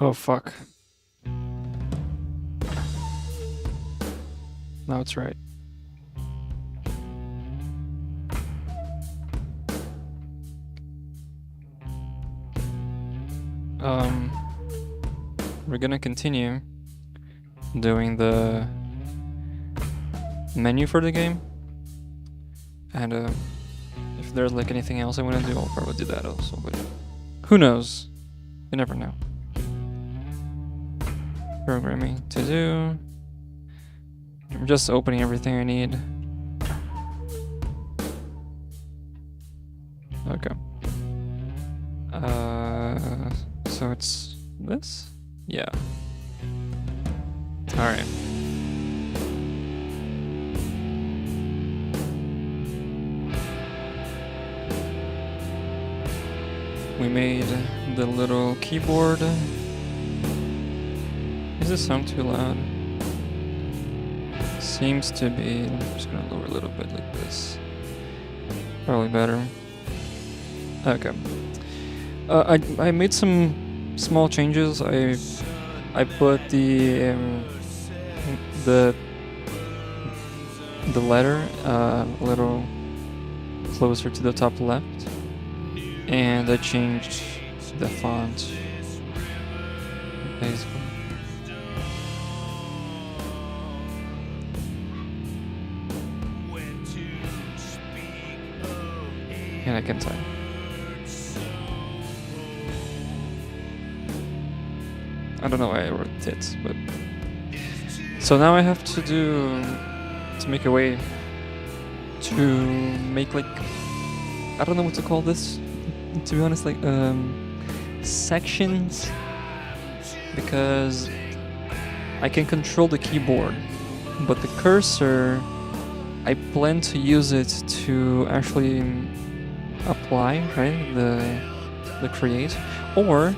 Oh fuck. Now it's right. We're gonna continue doing the menu for the game, and if there's like anything else I want to do, I'll probably do that also, but who knows? You never know. Programming to do. I'm just opening everything I need. Okay. So it's this? Yeah. Alright. We made the little keyboard. Is this sound too loud? Seems to be. I'm just gonna lower a little bit like this. Probably better. Okay. I made some small changes. I put the letter a little closer to the top left, and I changed the font basically. And I can type. I don't know why I wrote tits, but so now I have to make a way to make like, I don't know what to call this, to be honest, like sections, because I can control the keyboard, but the cursor I plan to use it to actually apply, right, the create, or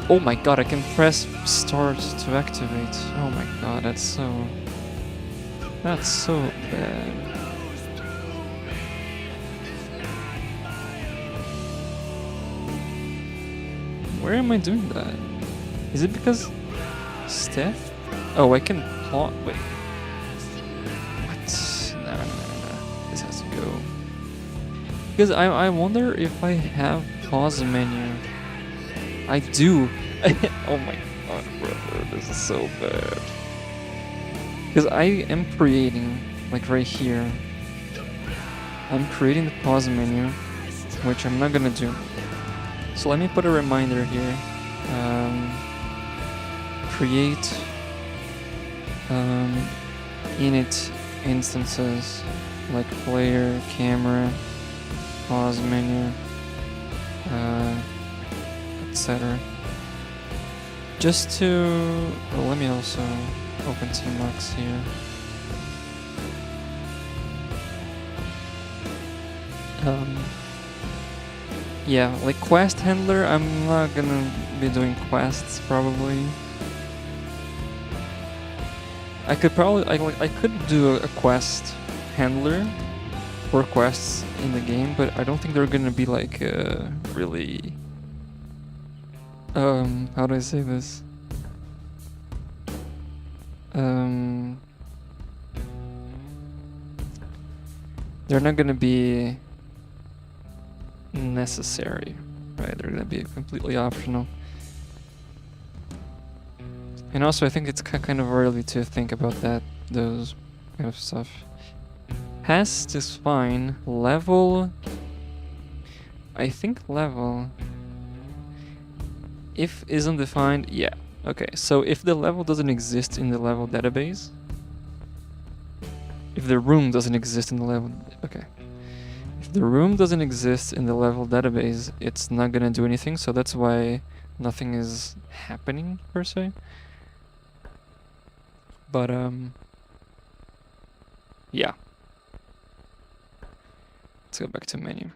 oh my god, I can press start to activate. Oh my god, that's so bad. Where am I doing that? Is it because Steph? Oh, I can plot. Wait. What? No. This has to go. Because I wonder if I have pause menu. I do. Oh my god, brother, this is so bad. Because I am creating, like right here, I'm creating the pause menu, which I'm not gonna do. So let me put a reminder here. Create init instances, like player, camera, pause menu, etc. Just to, well, let me also open Tmux here. Yeah, like quest handler, I'm not gonna be doing quests probably. I could probably, I could do a quest handler for quests in the game, but I don't think they're gonna be like really. How do I say this? They're not gonna be necessary, right? They're gonna be completely optional. And also, I think it's kind of early to think about those kind of stuff. Past is fine. Level, I think level, if isn't defined, yeah. Okay, so if the level doesn't exist in the level database, if the room doesn't exist in the level, okay. If the room doesn't exist in the level database, it's not gonna do anything, so that's why nothing is happening per se. But yeah. Let's go back to menu.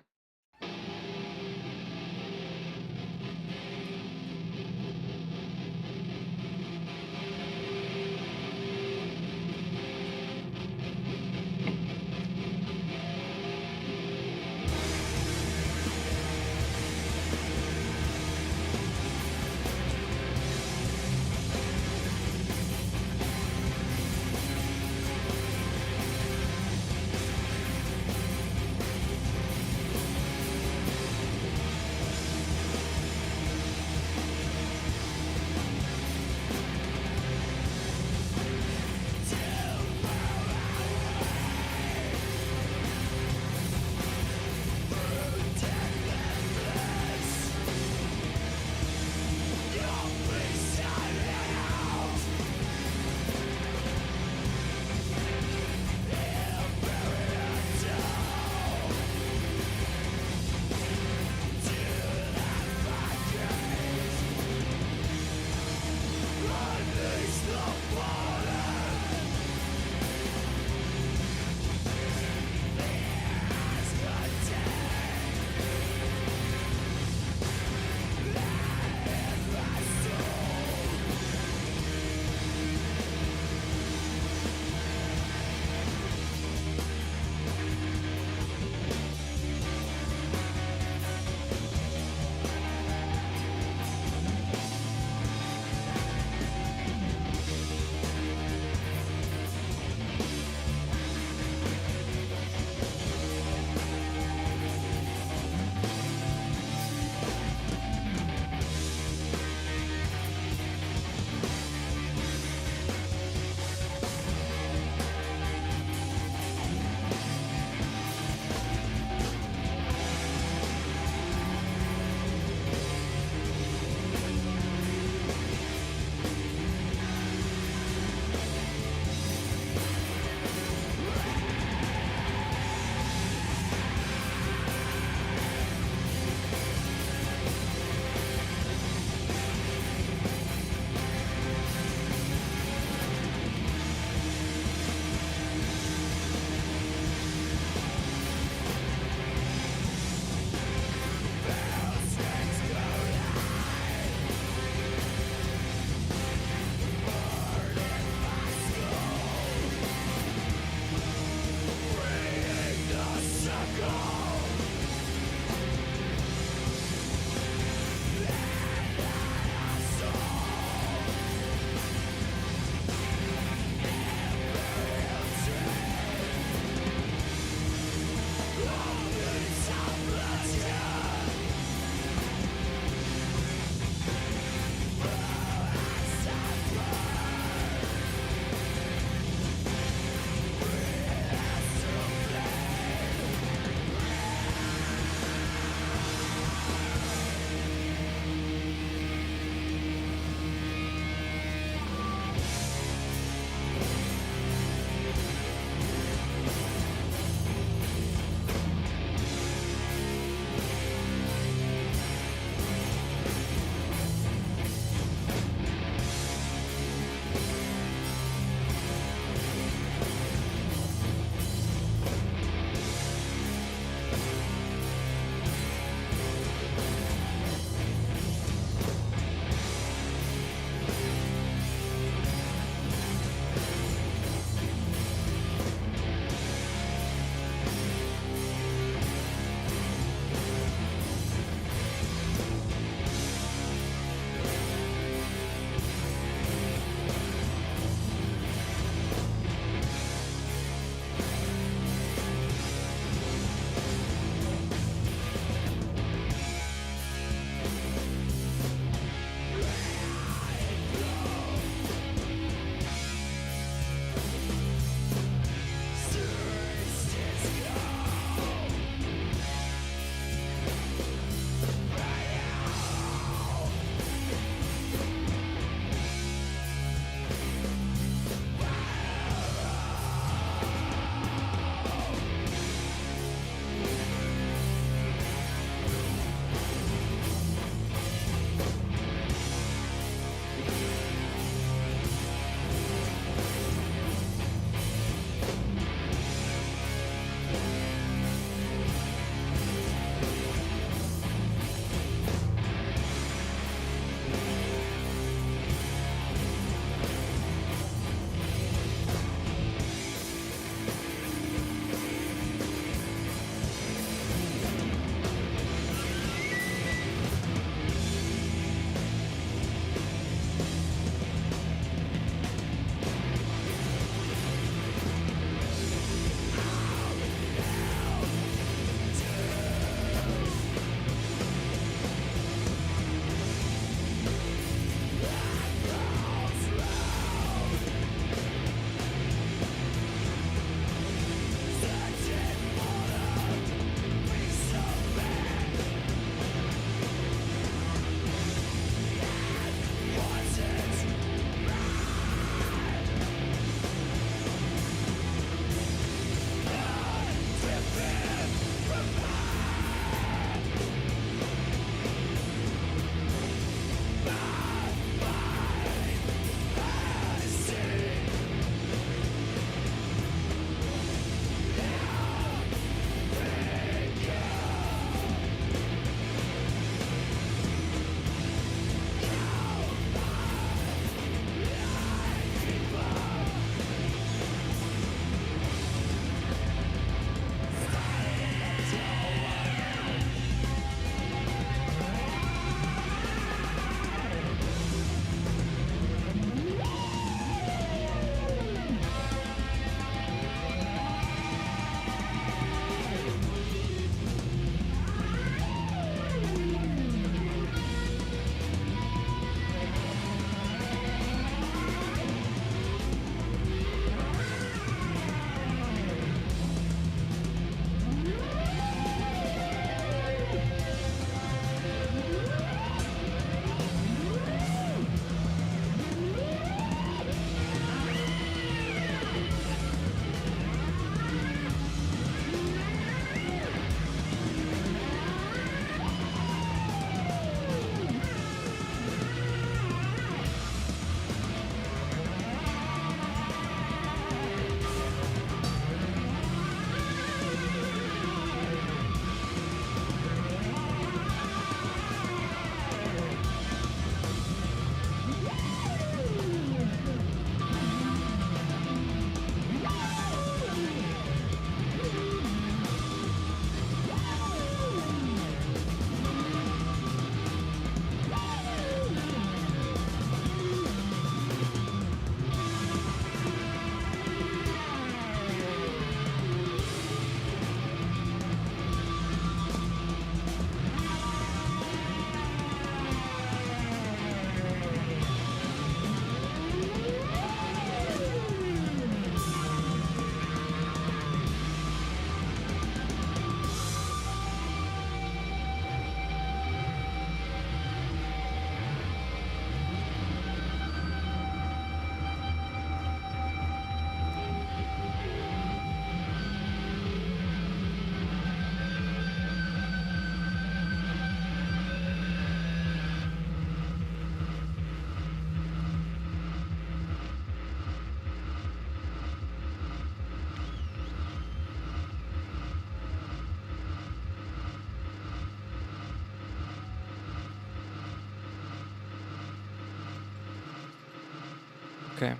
Okay.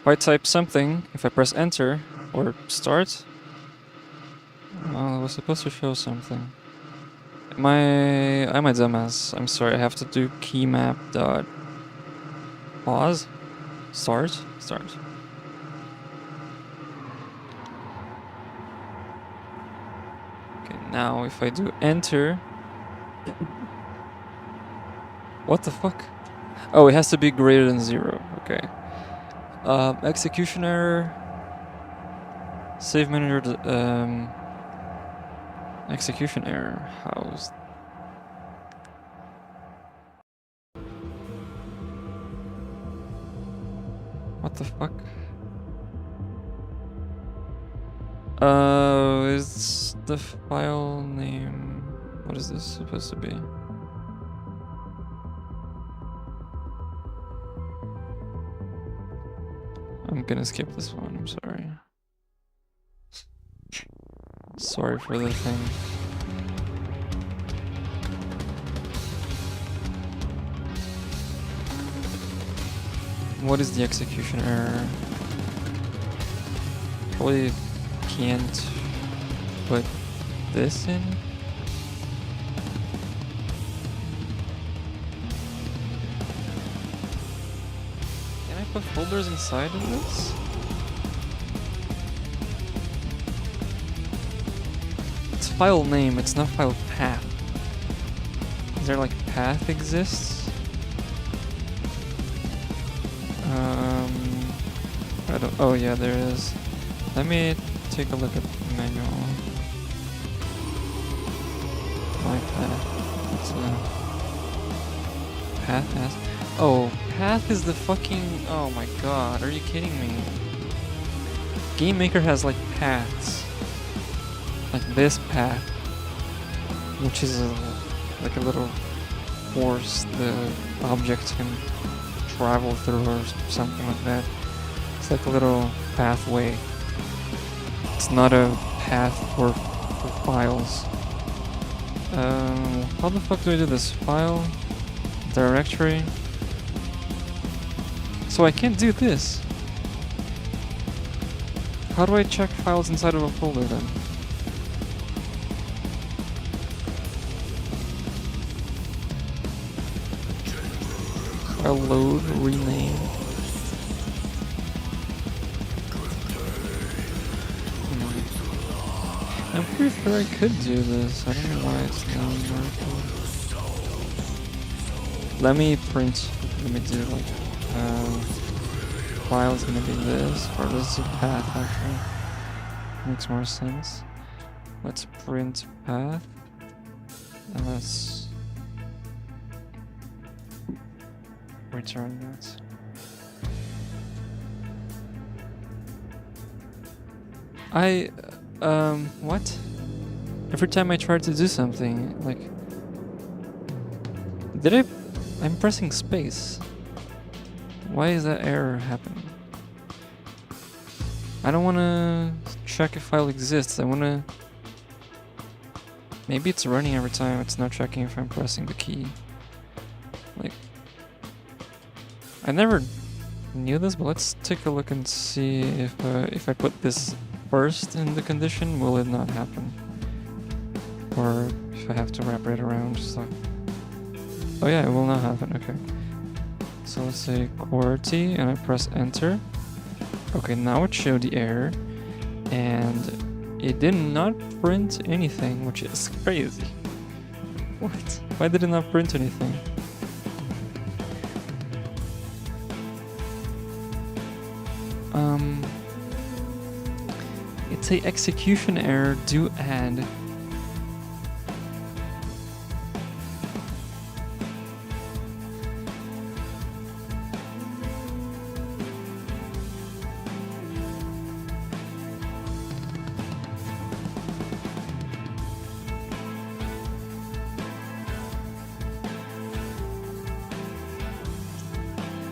If I type something, if I press enter or start, well, it was supposed to show something. I'm a dumbass. I'm sorry. I have to do keymap dot pause, start. Okay, now if I do enter, what the fuck? Oh, it has to be greater than 0. Okay. Execution error. Save manager. Execution error. How's... What the fuck? Is the file name... What is this supposed to be? I'm gonna skip this one, I'm sorry. Sorry for the thing. What is the execution error? Probably can't put this in. Can I put folders inside of this? It's file name, it's not file path. Is there like path exists? I don't... Oh yeah, there is. Let me take a look at the manual. My path. What's a path has... Oh, path is the fucking... Oh my god, are you kidding me? Game Maker has like paths. Like this path. Which is like a little course the object can travel through or something like that. It's like a little pathway. It's not a path for files. How the fuck do I do this? File, directory. So I can't do this. How do I check files inside of a folder then? File load, rename. I'm pretty sure I could do this. I don't know why it's not working. Let me print. Let me do like file's gonna be this, or this is a path actually. Makes more sense. Let's print path. And let's return that. What? Every time I try to do something, like... I'm pressing space. Why is that error happening? I don't wanna check if file exists, I wanna... Maybe it's running every time, it's not checking if I'm pressing the key. Like... I never knew this, but let's take a look and see if I put this first in the condition, will it not happen? Or if I have to wrap it around, so... Oh yeah, it will not happen, okay. So let's say QWERTY, and I press enter. Okay, now it showed the error, and it did not print anything, which is crazy. What? Why did it not print anything? It's a execution error, do add.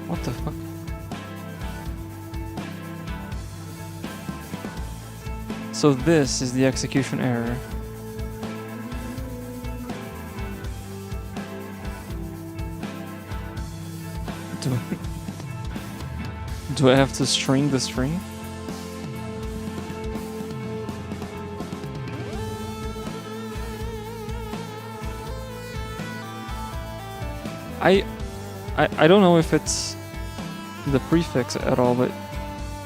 What the fuck? So this is the execution error. Do do I have to string the string? I don't know if it's the prefix at all, but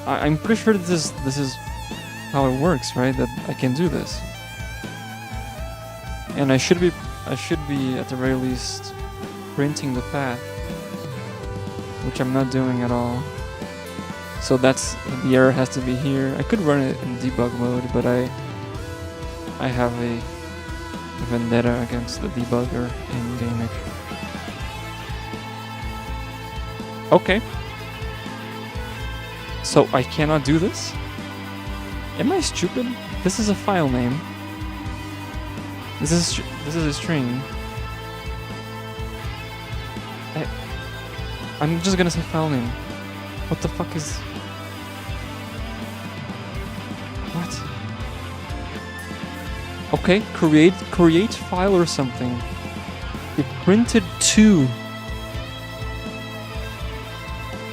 I'm pretty sure this is how it works, right? That I can do this, and I should be at the very least printing the path, which I'm not doing at all. So that's the error has to be here. I could run it in debug mode, but I have a vendetta against the debugger in game. Okay. So I cannot do this? Am I stupid? This is a file name. This is a string. I'm just gonna say file name. What the fuck is... What? Okay, create file or something. It printed 2.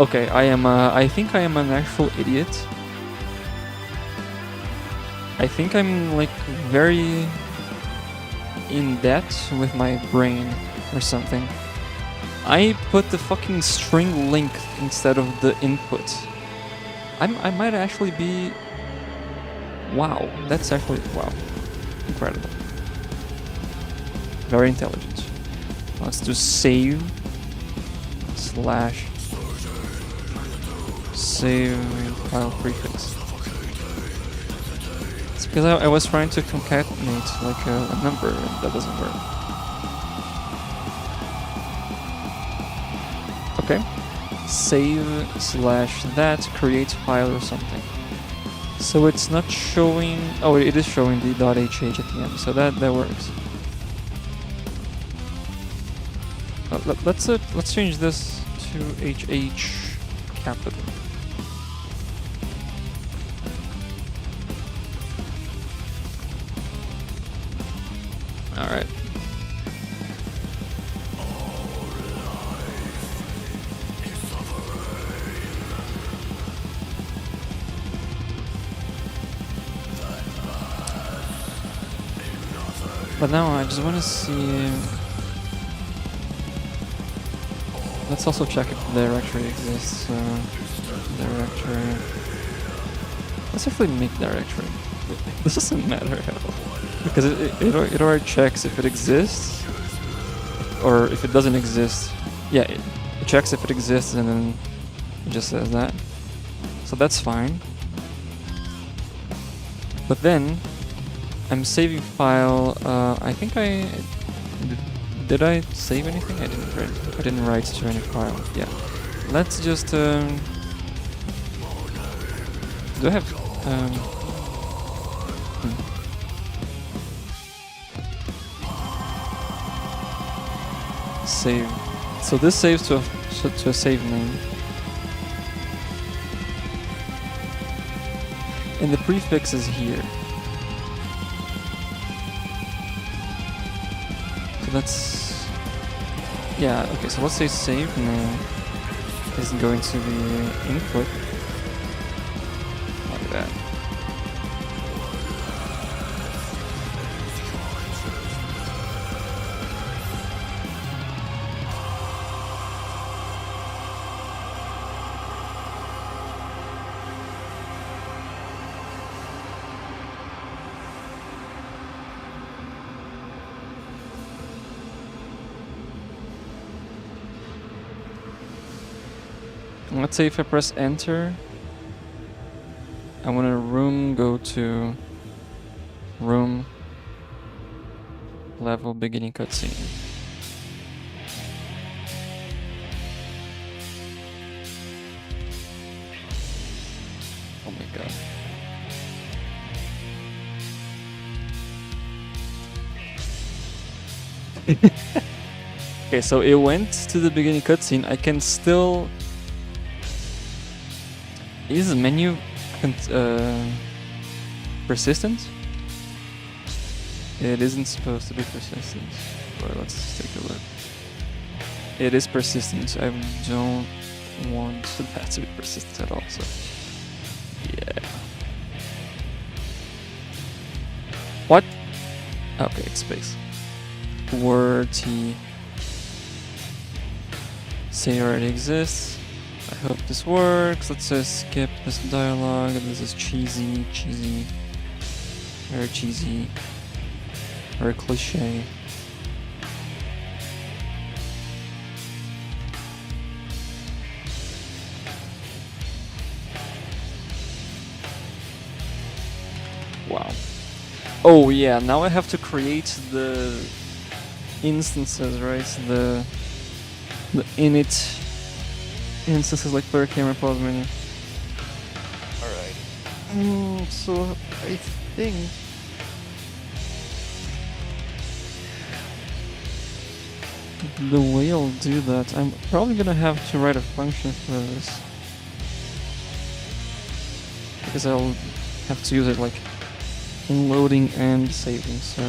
Okay, I think I am an actual idiot. I think I'm like very in debt with my brain or something. I put the fucking string length instead of the input. I might actually be... Wow, that's actually... Wow. Incredible. Very intelligent. Let's do save / save file prefix. It's because I was trying to concatenate like a number and that doesn't work. Okay. Save / that create file or something. So it's not showing... Oh, it is showing the .hh at the end, so that works. Let's change this to HH capital. All right. But now I just want to see... Let's also check if the directory exists. Directory... Let's actually make directory. This doesn't matter at all. Because it already checks if it exists, or if it doesn't exist. Yeah, it checks if it exists and then it just says that. So that's fine. But then I'm saving file. I think did I save anything? I didn't write to any file. Yeah. Let's just do I have save. So this saves to a save name. And the prefix is here. So that's... Yeah, okay, so let's say save name is going to the input. Like that. Let's say if I press enter, I want to go to room level beginning cutscene. Oh my god. Okay, so it went to the beginning cutscene. I can still... Is the menu persistent? It isn't supposed to be persistent, but let's take a look. It is persistent. I don't want that to be persistent at all. So yeah. What? Okay, it's space. Word T. Say already exists. I hope this works. Let's just skip this dialogue. This is cheesy, very cheesy, very cliche. Wow. Oh yeah, now I have to create the instances, right? The init instances like player, camera, pause menu. Alright. So I think the way I'll do that, I'm probably gonna have to write a function for this. Because I'll have to use it like in loading and saving, so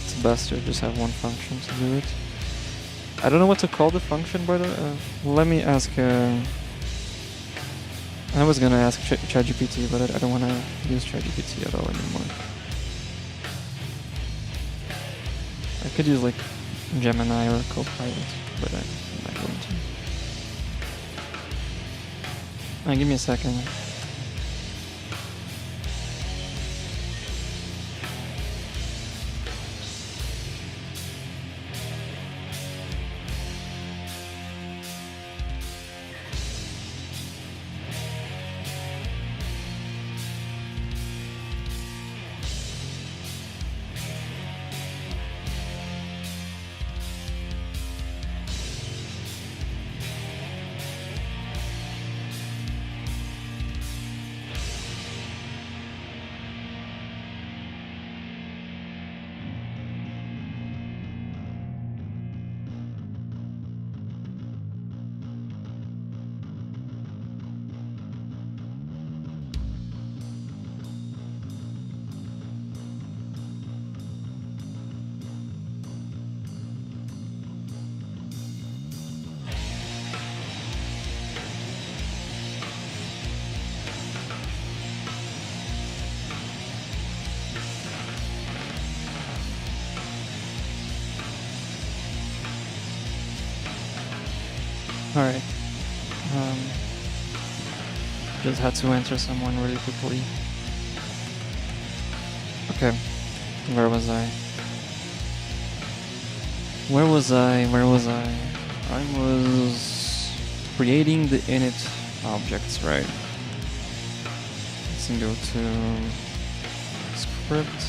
it's best to just have one function to do it. I don't know what to call the function, by the way. Let me ask. I was gonna ask ChatGPT, but I don't want to use ChatGPT at all anymore. I could use like Gemini or Copilot, but I'm not going to. Give me a second. Alright. Just had to answer someone really quickly. Okay. Where was I? I was creating the init objects, right? Let's go to script.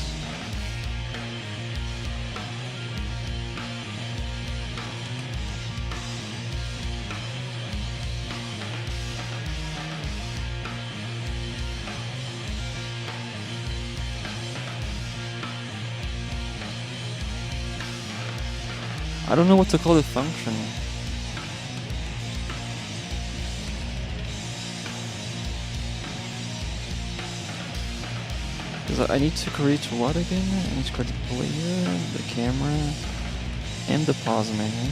I don't know what to call the function. Because I need to create what again? I need to create the player, the camera, and the pause menu.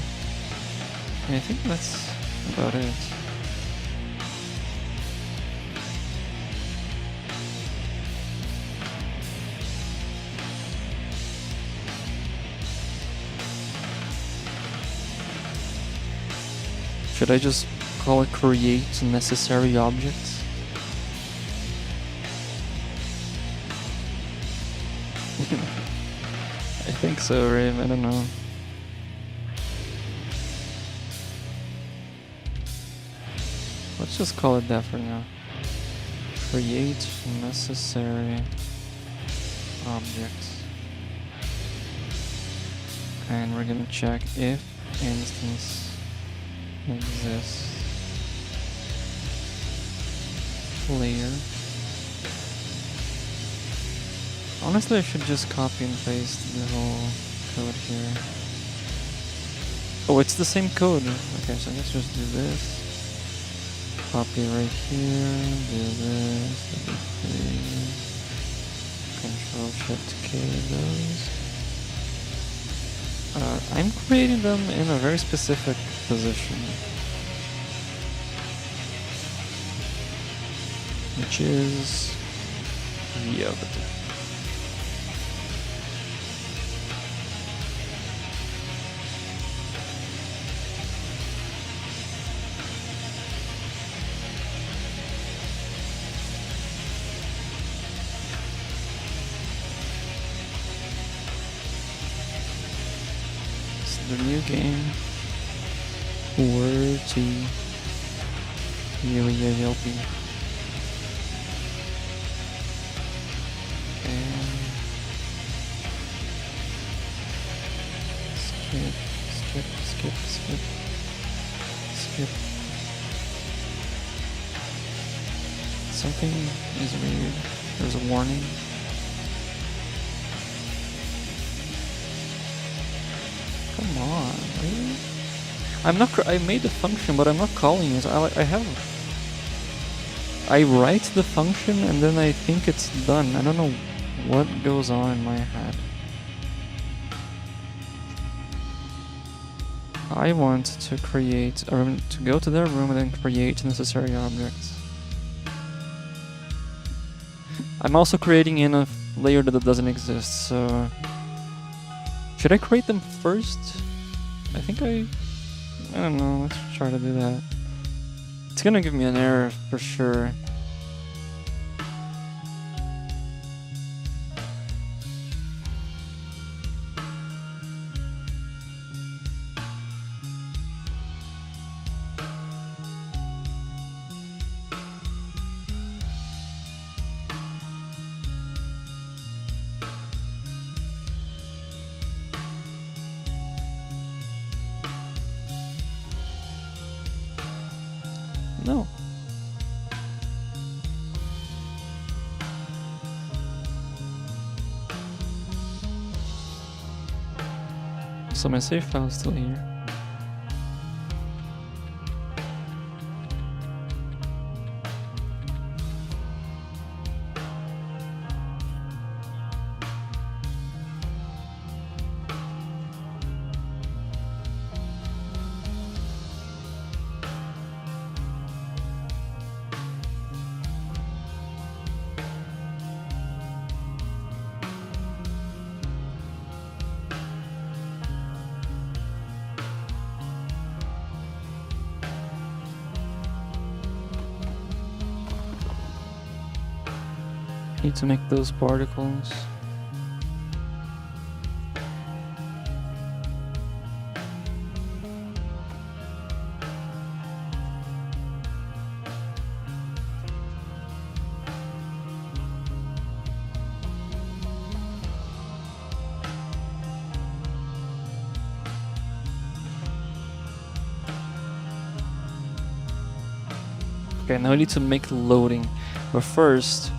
And I think that's about it. Should I just call it create necessary objects? I think so, right? I don't know. Let's just call it that for now. Create necessary objects. And we're gonna check if instance exists. Layer. Honestly, I should just copy and paste the whole code here. Oh, it's the same code. Okay, so let's just do this. Copy right here. Do this. Control Shift K those. I'm creating them in a very specific position, which is the other. The new game were to really help me. And skip. Something is weird. There's a warning. Come on, really? I'm not. I made the function, but I'm not calling it. I write the function and then I think it's done. I don't know what goes on in my head. I want to create, or to go to their room and then create necessary objects. I'm also creating in a layer that doesn't exist, so... Should I create them first? I think I don't know, let's try to do that. It's gonna give me an error for sure. No. So my save file is still here. Need to make those particles. Okay, now I need to make loading, but first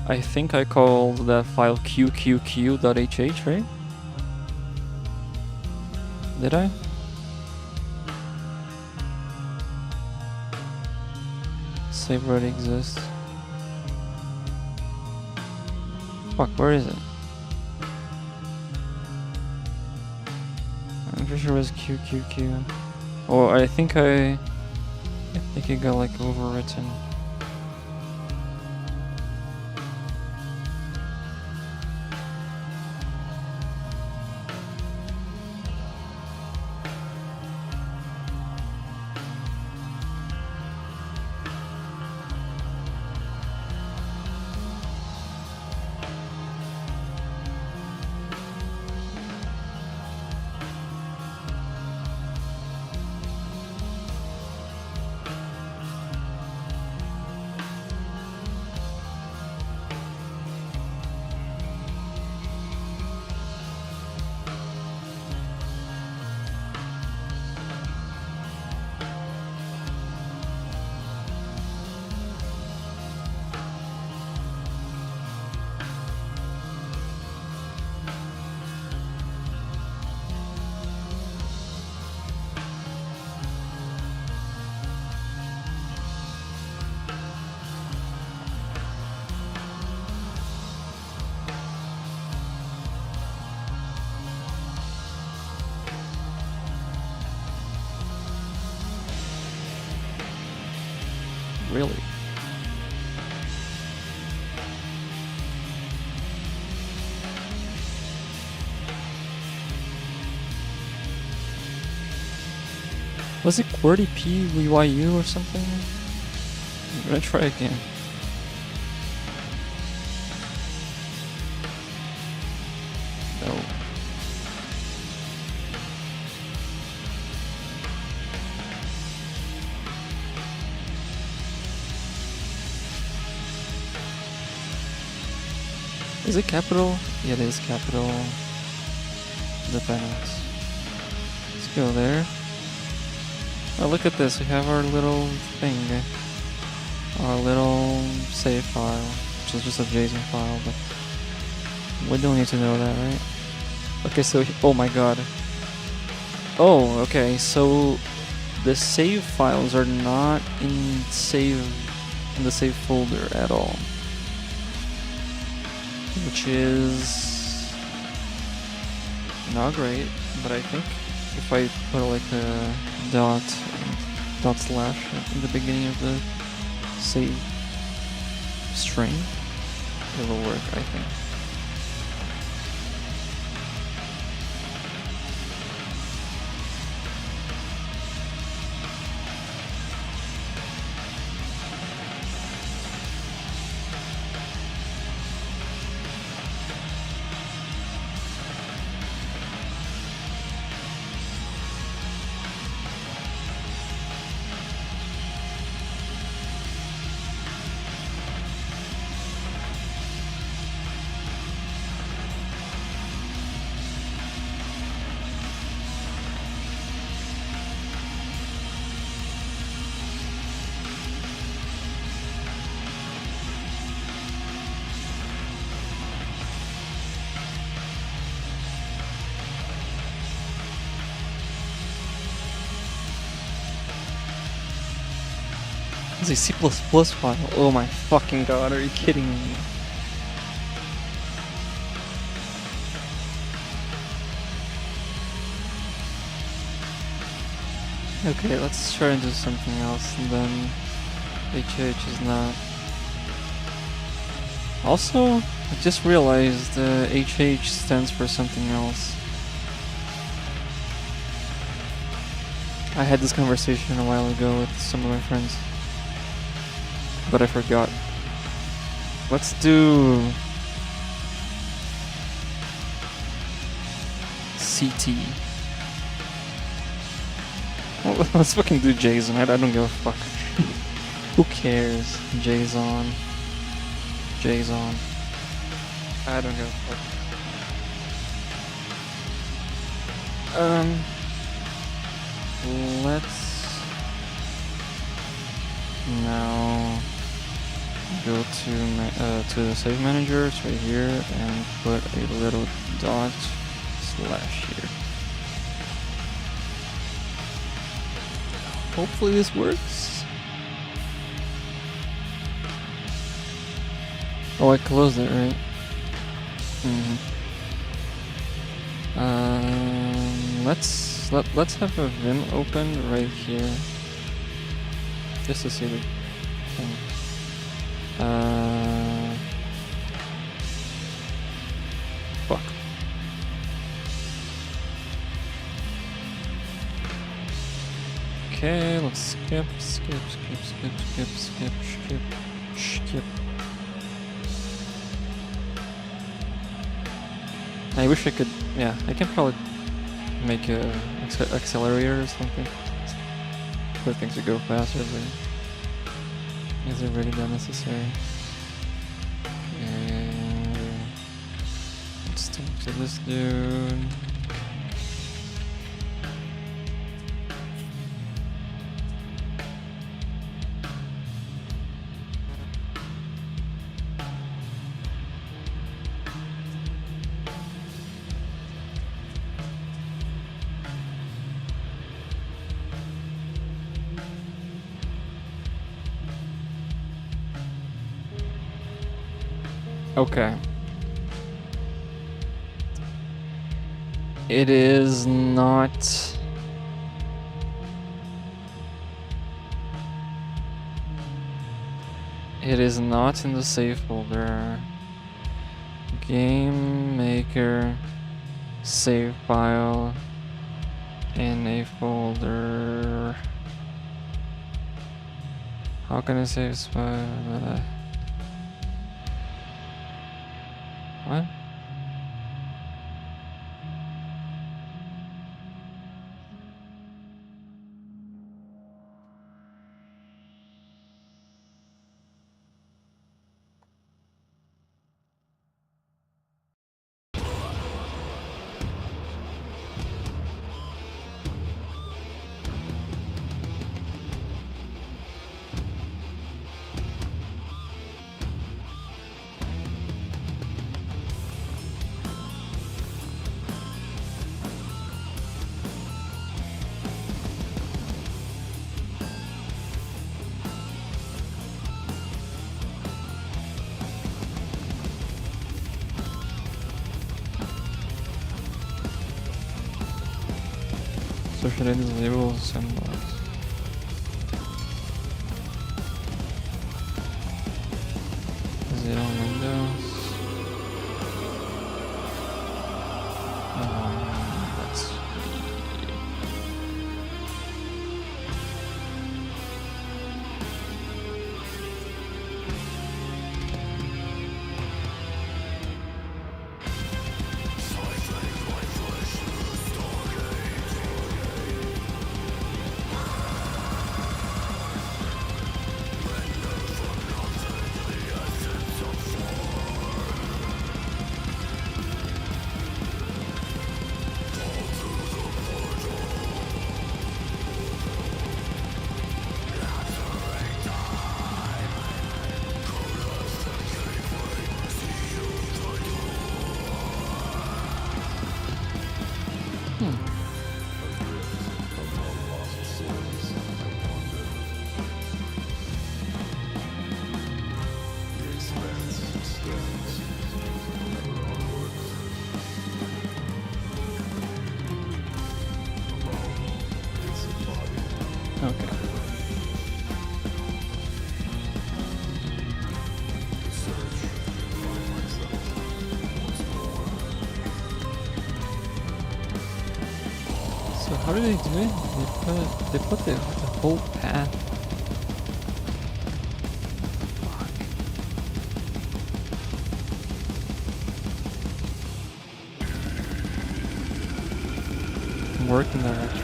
I think I called that file qqq.hh, right? Did I? Save already exists. Fuck, where is it? I'm pretty sure it was qqq. Oh, I think it got like overwritten. Really? Was it QWERTY VYU or something? I'm gonna try again. No. Is it capital? Yeah, it is capital. Depends. Let's go there. Oh, look at this. We have our little thing. Our little save file, which is just a JSON file, but we don't need to know that, right? Okay, so, oh my god. Oh, okay, so the save files are not in the save folder at all. Which is not great, but I think if I put like a dot slash in the beginning of the save string, it will work, I think. It's a C++ file. Oh my fucking god, are you kidding me? Okay, let's try and do something else, and then HH is not. Also, I just realized HH stands for something else. I had this conversation a while ago with some of my friends, but I forgot. Let's do CT. Well, let's fucking do JSON. I don't give a fuck. Who cares? JSON. JSON. I don't give a fuck. Let's now go to the save manager. It's right here, and put a little dot slash here. Hopefully this works. Oh, I closed it, right? Let's have a Vim open right here, just to see the thing. Fuck. Okay, let's skip. I wish I could, yeah, I can probably make a accelerator or something for things to go faster, but is it really that necessary? Okay. Let's talk to this dude. Okay. It is not... It is not in the save folder. Game maker, save file in a folder. How can I save file? What? So should I disable symbols? Is it on Windows? Let's see. Okay. So how do they do it? They put the whole path. Working directory.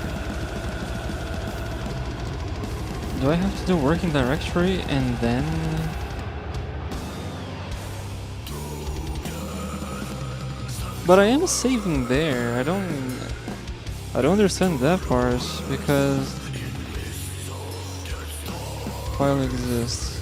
Do I have to do working directory and then? But I am saving there. I don't understand that part because file exists.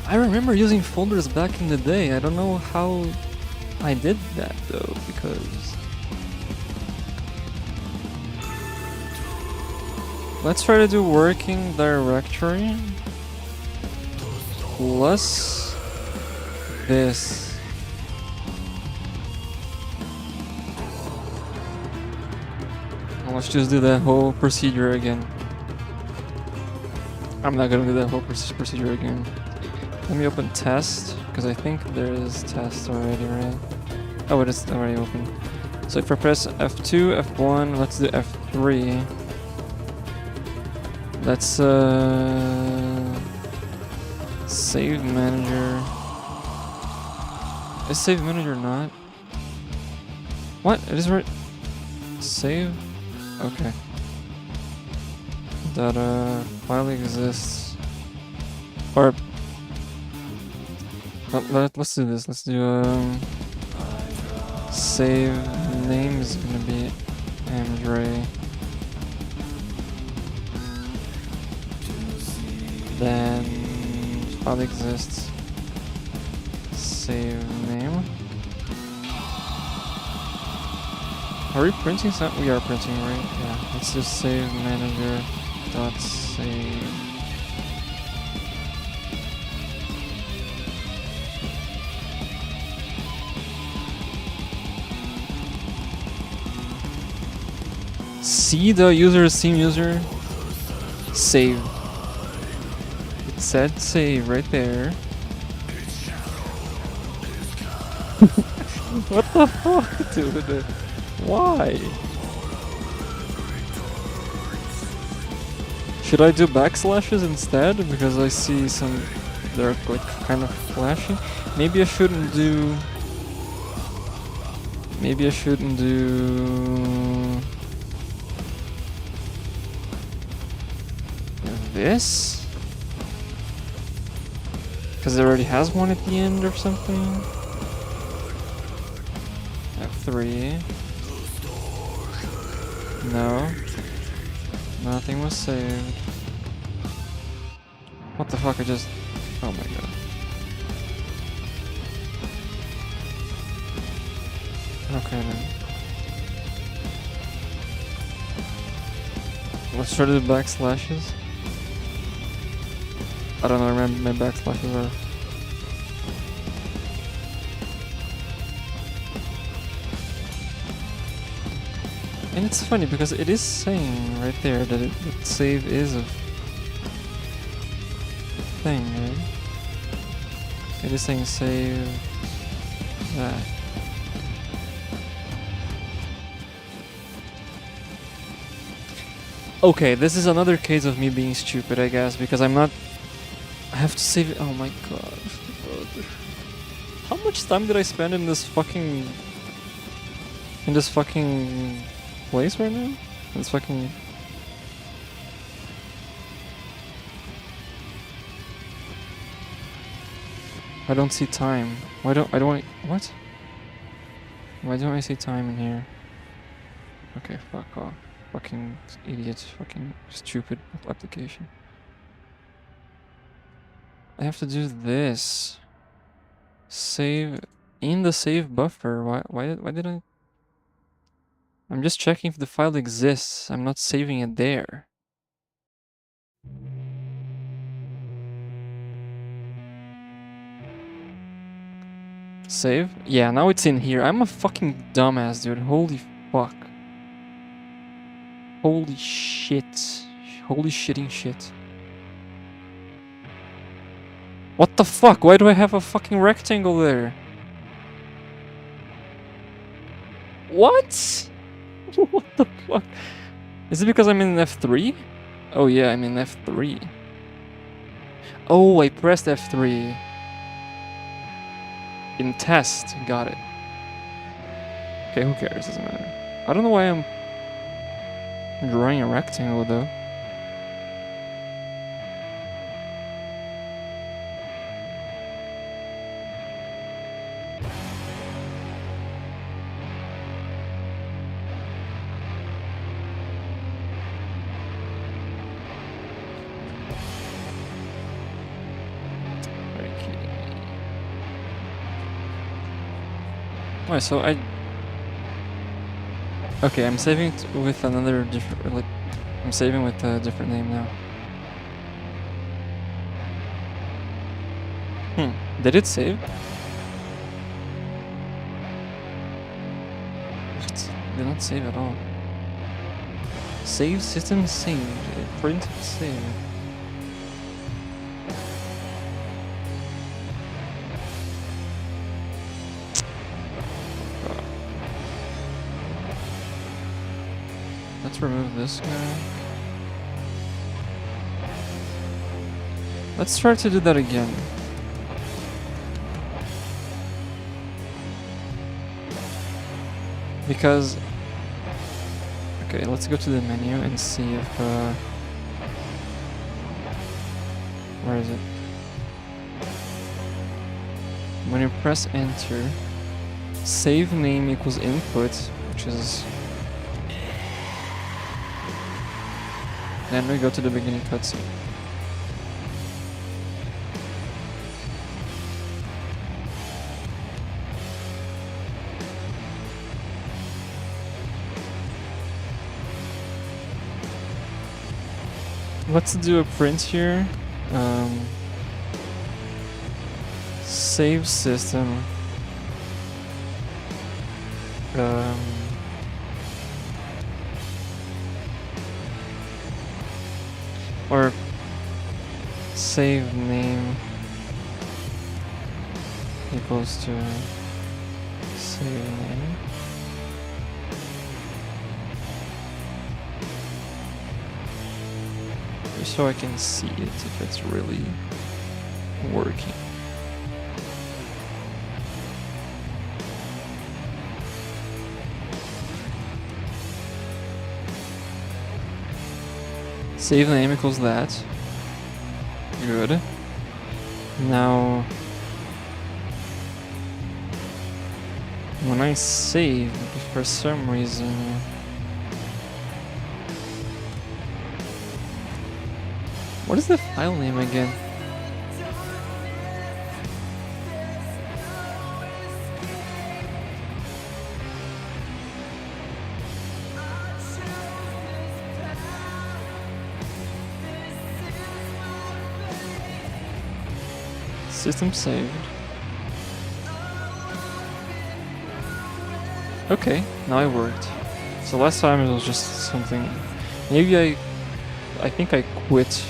I remember using folders back in the day. I don't know how I did that though, because let's try to do working directory plus this. Let's just do that whole procedure again. I'm not gonna do that whole procedure again. Let me open test, because I think there is test already, right? Oh, it is already open. So if I press F2, F1, let's do F3. Let's save manager. Is save manager not? What? It is right. Save? Okay. Data file exists. Or let's do this. Let's do save name is gonna be Andre. Then file exists. Save name. Are we printing something? We are printing, right? Yeah. Let's just save manager dot save See the user, Steam user. Save. It said save right there. What the fuck, dude? Why? Should I do backslashes instead? Because I see some... they're like kind of flashing. Maybe I shouldn't do... maybe I shouldn't do... this? Because it already has one at the end or something? F3. No. Nothing was saved. What the fuck, I just... oh my god. Okay then. Let's try to do backslashes. I don't know where my backslashes are. And it's funny because it is saying right there that that save is a thing, right? It is saying save that. Okay, this is another case of me being stupid, I guess, because I'm not... I have to save it. Oh my god. How much time did I spend in this fucking... in this fucking place right now? This fucking... I don't see time. Why don't I... what? Why don't I see time in here? Okay, fuck off. Fucking idiot. Fucking stupid application. I have to do this. Save in the save buffer. Why did I... I'm just checking if the file exists. I'm not saving it there. Save? Yeah, now it's in here. I'm a fucking dumbass, dude. Holy fuck. Holy shit. Holy shitting shit. What the fuck? Why do I have a fucking rectangle there? What? What the fuck? Is it because I'm in F3? Oh yeah, I'm in F3. Oh, I pressed F3. In test, got it. Okay, who cares? Doesn't matter. I don't know why I'm drawing a rectangle though. Why, so I... okay, I'm saving it with another different... like... I'm saving with a different name now. Did it save? What? Did not save at all. Save system saved. It printed save. Let's remove this guy. Let's try to do that again. Because... okay, let's go to the menu and see if... where is it? When you press enter, save name equals input, which is... then we go to the beginning cutscene. Let's do a print here. Save system. or save name equals to save name. Just so I can see it if it's really working. Save name equals that. Good. Now, when I save, for some reason, what is the file name again? System saved. Okay, now it worked. So last time it was just something. Maybe I think I quit.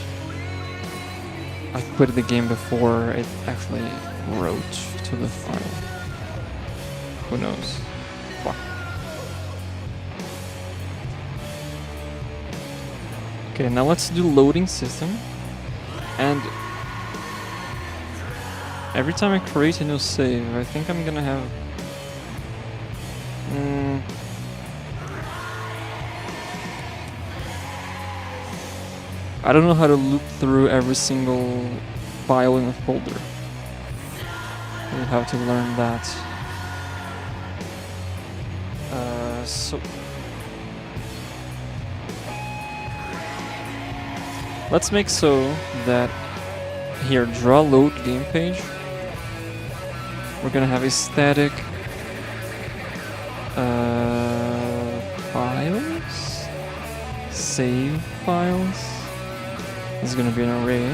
I quit the game before it actually wrote to the file. Who knows? Fuck. Okay, now let's do loading system. And every time I create a new save, I think I'm gonna have... I don't know how to loop through every single file in a folder. We'll have to learn that. So... let's make so that... here, draw load game page. We're gonna have a static files, save files. This is gonna be an array.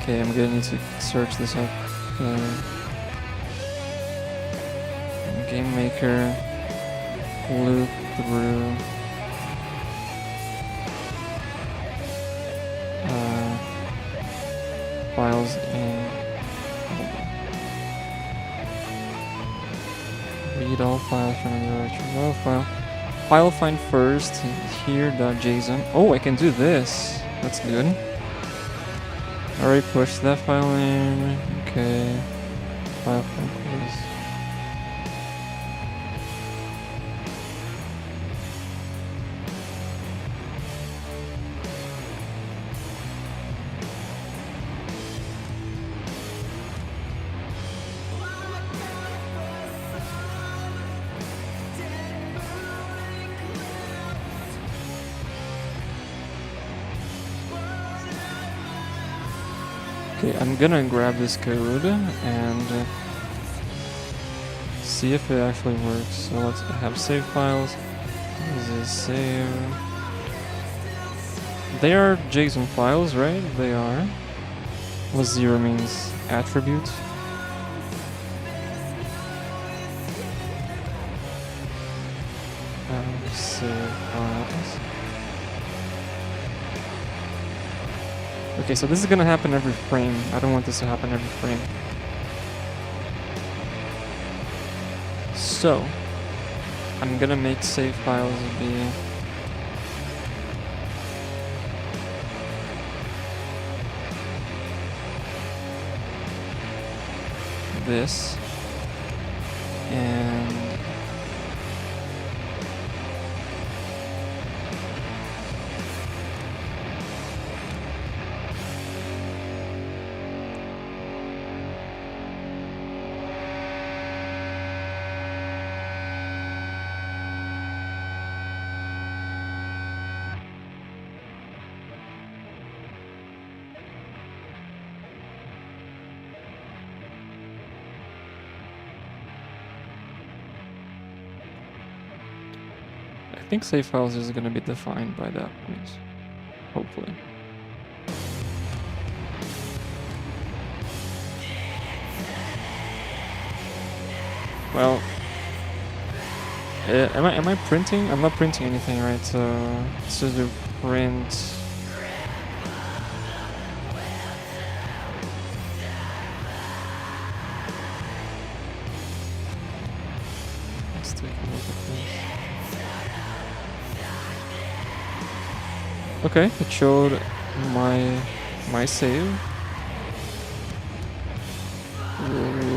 Okay, I'm gonna need to search this up. Game maker, loop through. Files in read all files from the directory raw file. File find first here.json. Oh, I can do this. That's good. Alright, push that file in. Okay. File find first. Okay, I'm gonna grab this code and see if it actually works. So let's have save files. This is save. They are JSON files, right? They are. What 0 means attribute. Save files. Okay, so this is gonna happen every frame. I don't want this to happen every frame. So, I'm gonna make save files be this, and I think save files is going to be defined by that point, hopefully. Well, Am I printing? I'm not printing anything, right? So let's just do print. Let's take a look at this. Okay, it showed my save.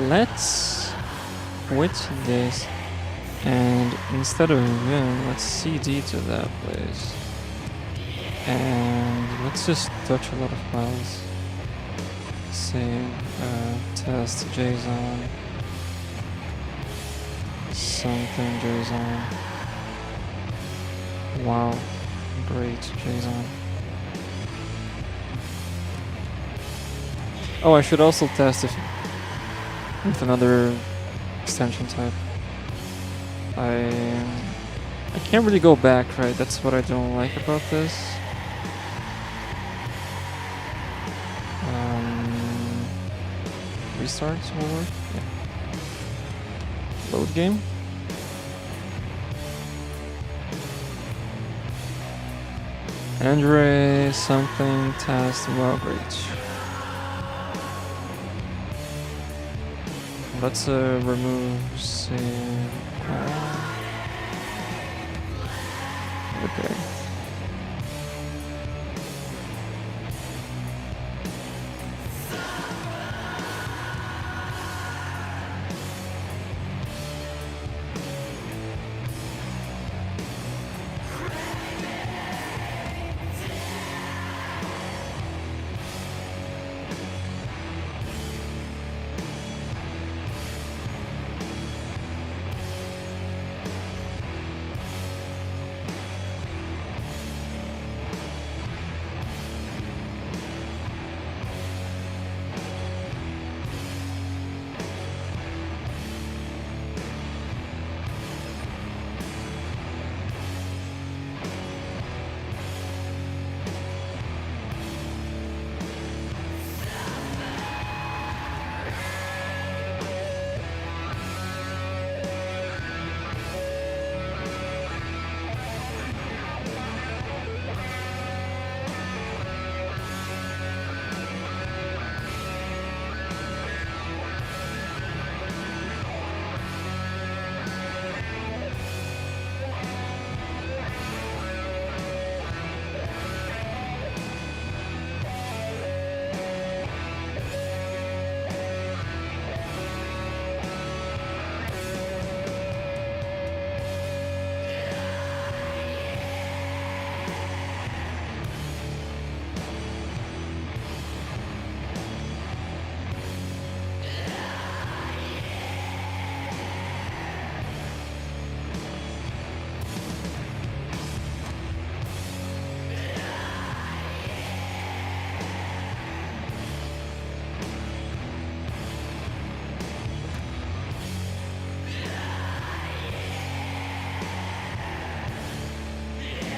Let's quit this, and instead of Vim, let's CD to that place, and let's just touch a lot of files. Save, test JSON, something JSON. Wow, great JSON. Oh, I should also test if with another extension type. I can't really go back, right? That's what I don't like about this. Restarts will work. Yeah. Load game. Andre something test. Well, great. Let's remove save. Okay.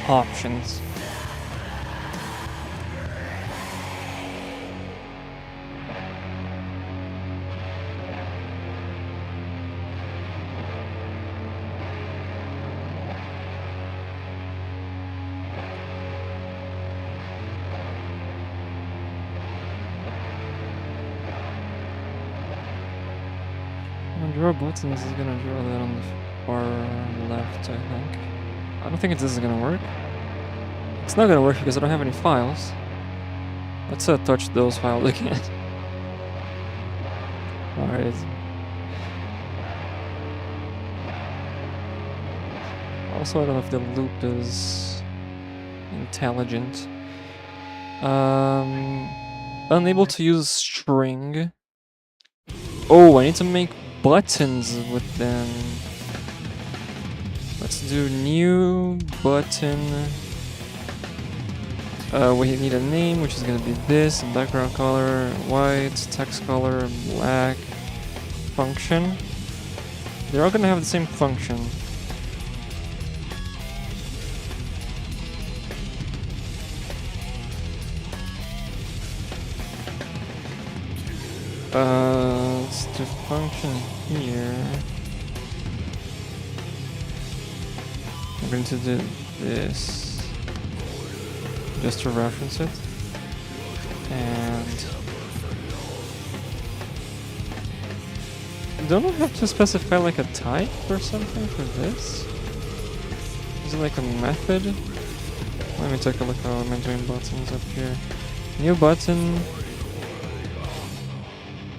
Options. Draw buttons is gonna draw that on the far left, I think. I don't think this is gonna work. It's not gonna work because I don't have any files. Let's touch those files again. Alright. Also, I don't know if the loop is intelligent. Unable to use string. Oh, I need to make buttons with them. Let's do new button. We need a name, which is gonna be this, background color, white, text color, black, function. They're all gonna have the same function. Let's do function here. I'm going to do this just to reference it. And don't I have to specify like a type or something for this? Is it like a method? Let me take a look how am I doing buttons up here. New button.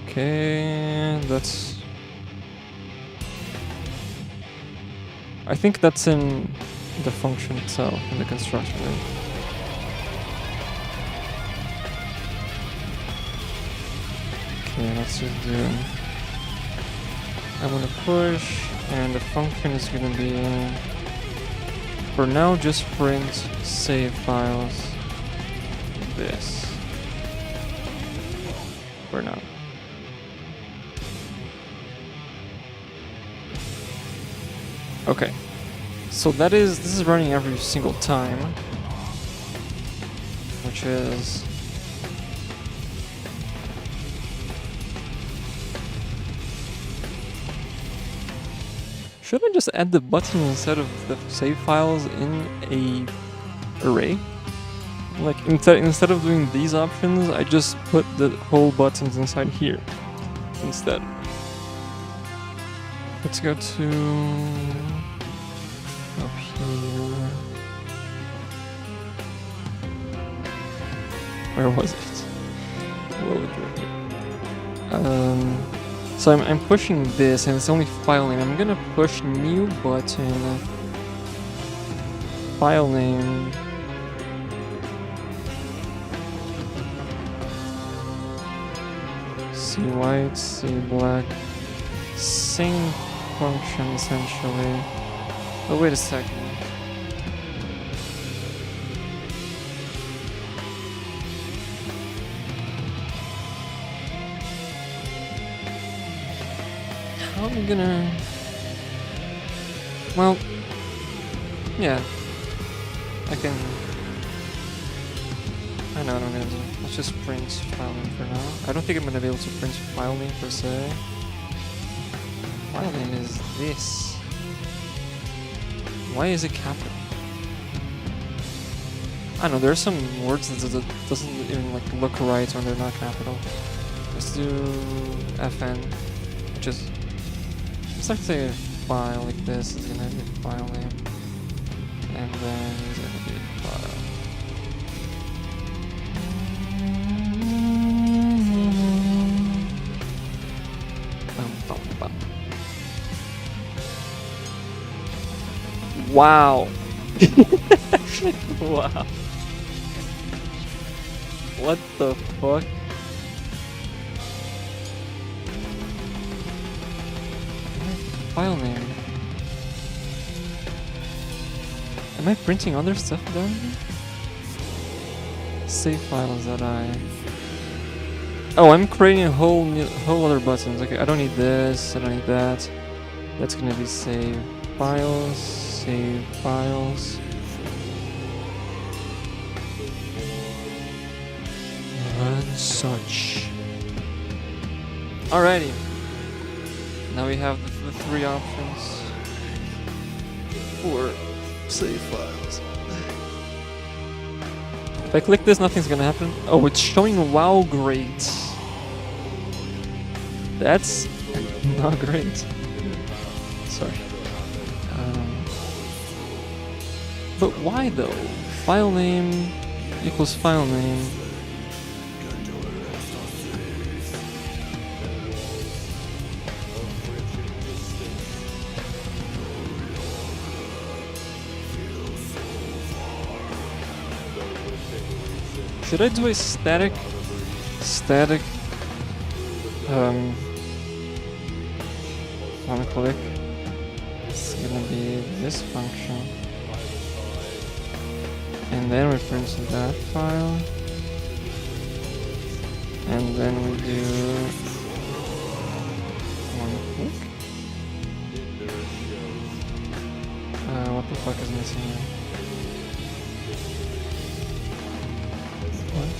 Okay, that's... I think that's in the function itself, in the construction. Okay, let's just do... I'm gonna push, and the function is gonna be... For now, just print save files. This. For now. Okay. So this is running every single time. Which is... Should I just add the button instead of the save files in a array? Like instead of doing these options, I just put the whole buttons inside here instead. Let's go to up here. Where was it? So I'm pushing this, and it's only file name. I'm gonna push new button, file name. C white, C black, same function essentially. Oh, wait a second. How am I gonna... Well, yeah, I can... I know what I'm gonna do. Let's just print file name for now. I don't think I'm gonna be able to print file name per se. File name is this. Why is it capital? I don't know, there are some words that doesn't even like look right when they're not capital. Let's do FN, which is... Let's like say a file like this is gonna be file name. And then it's gonna be file. Wow. Wow. What the fuck? File name. Am I printing other stuff down here? Save files that I... Oh, I'm creating a whole other buttons. Okay, I don't need this, I don't need that. That's gonna be save files, save files. And such. Alrighty. Now we have the three options for save files. If I click this, nothing's gonna happen. Oh, it's showing WoW great. That's not great. Sorry. But why though? File name equals file name. Should I do a static one click? It's gonna be this function. And then we print that file. And then we do one click. What the fuck is missing here? What?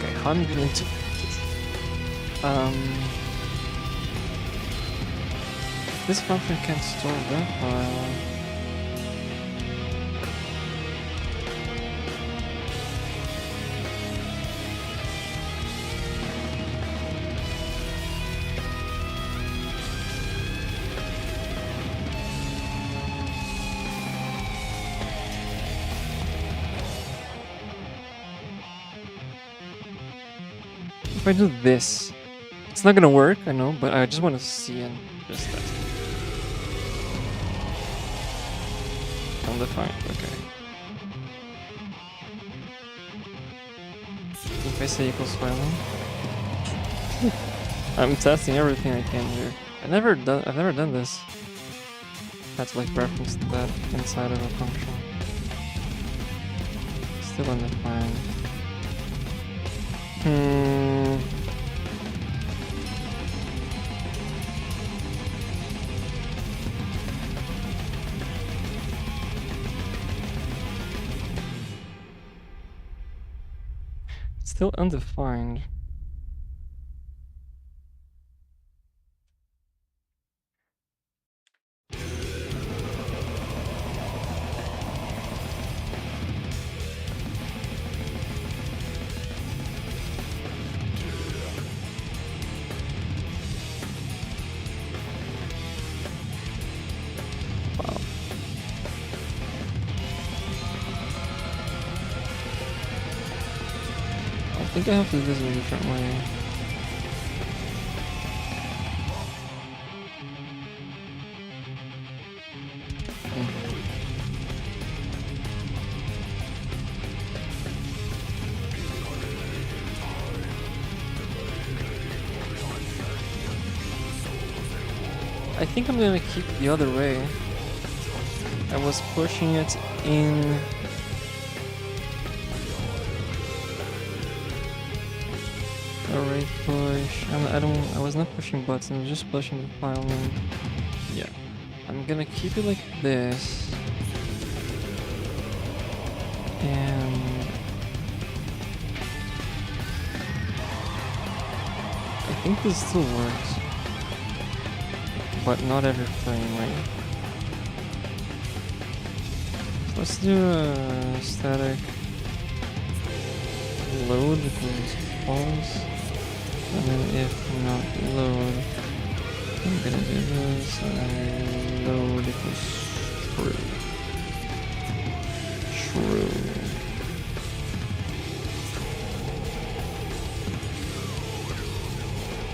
Okay, how I'm going to this? This function can store that file. If I do this, it's not gonna work, I know, but I just want to see and just test it. Undefined, okay. If I say equals filing, I'm testing everything I can here. I've never done this. That's like reference to that inside of a function. Still undefined. Still undefined. Wow. I think I have to do this in a different way. I think I'm gonna keep the other way. I was pushing it in. Array push. I was not pushing buttons, I was just pushing the file name. Yeah. I'm gonna keep it like this. And I think this still works. But not every frame, right? So let's do a static load equals false. And then if not load, I'm gonna do this and load equals true. True.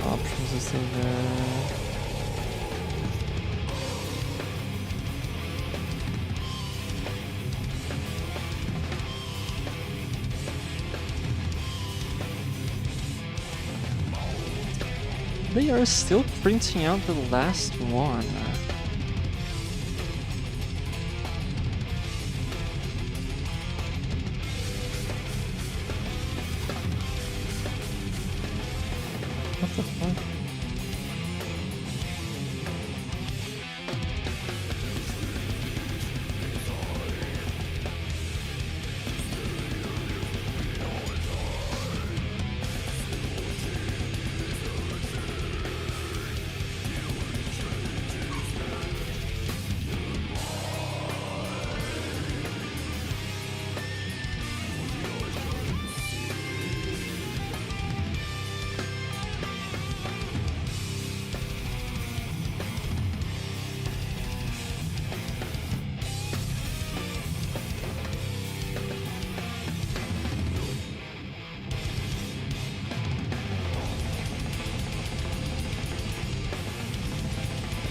Options is in there. They are still printing out the last one. What the fuck?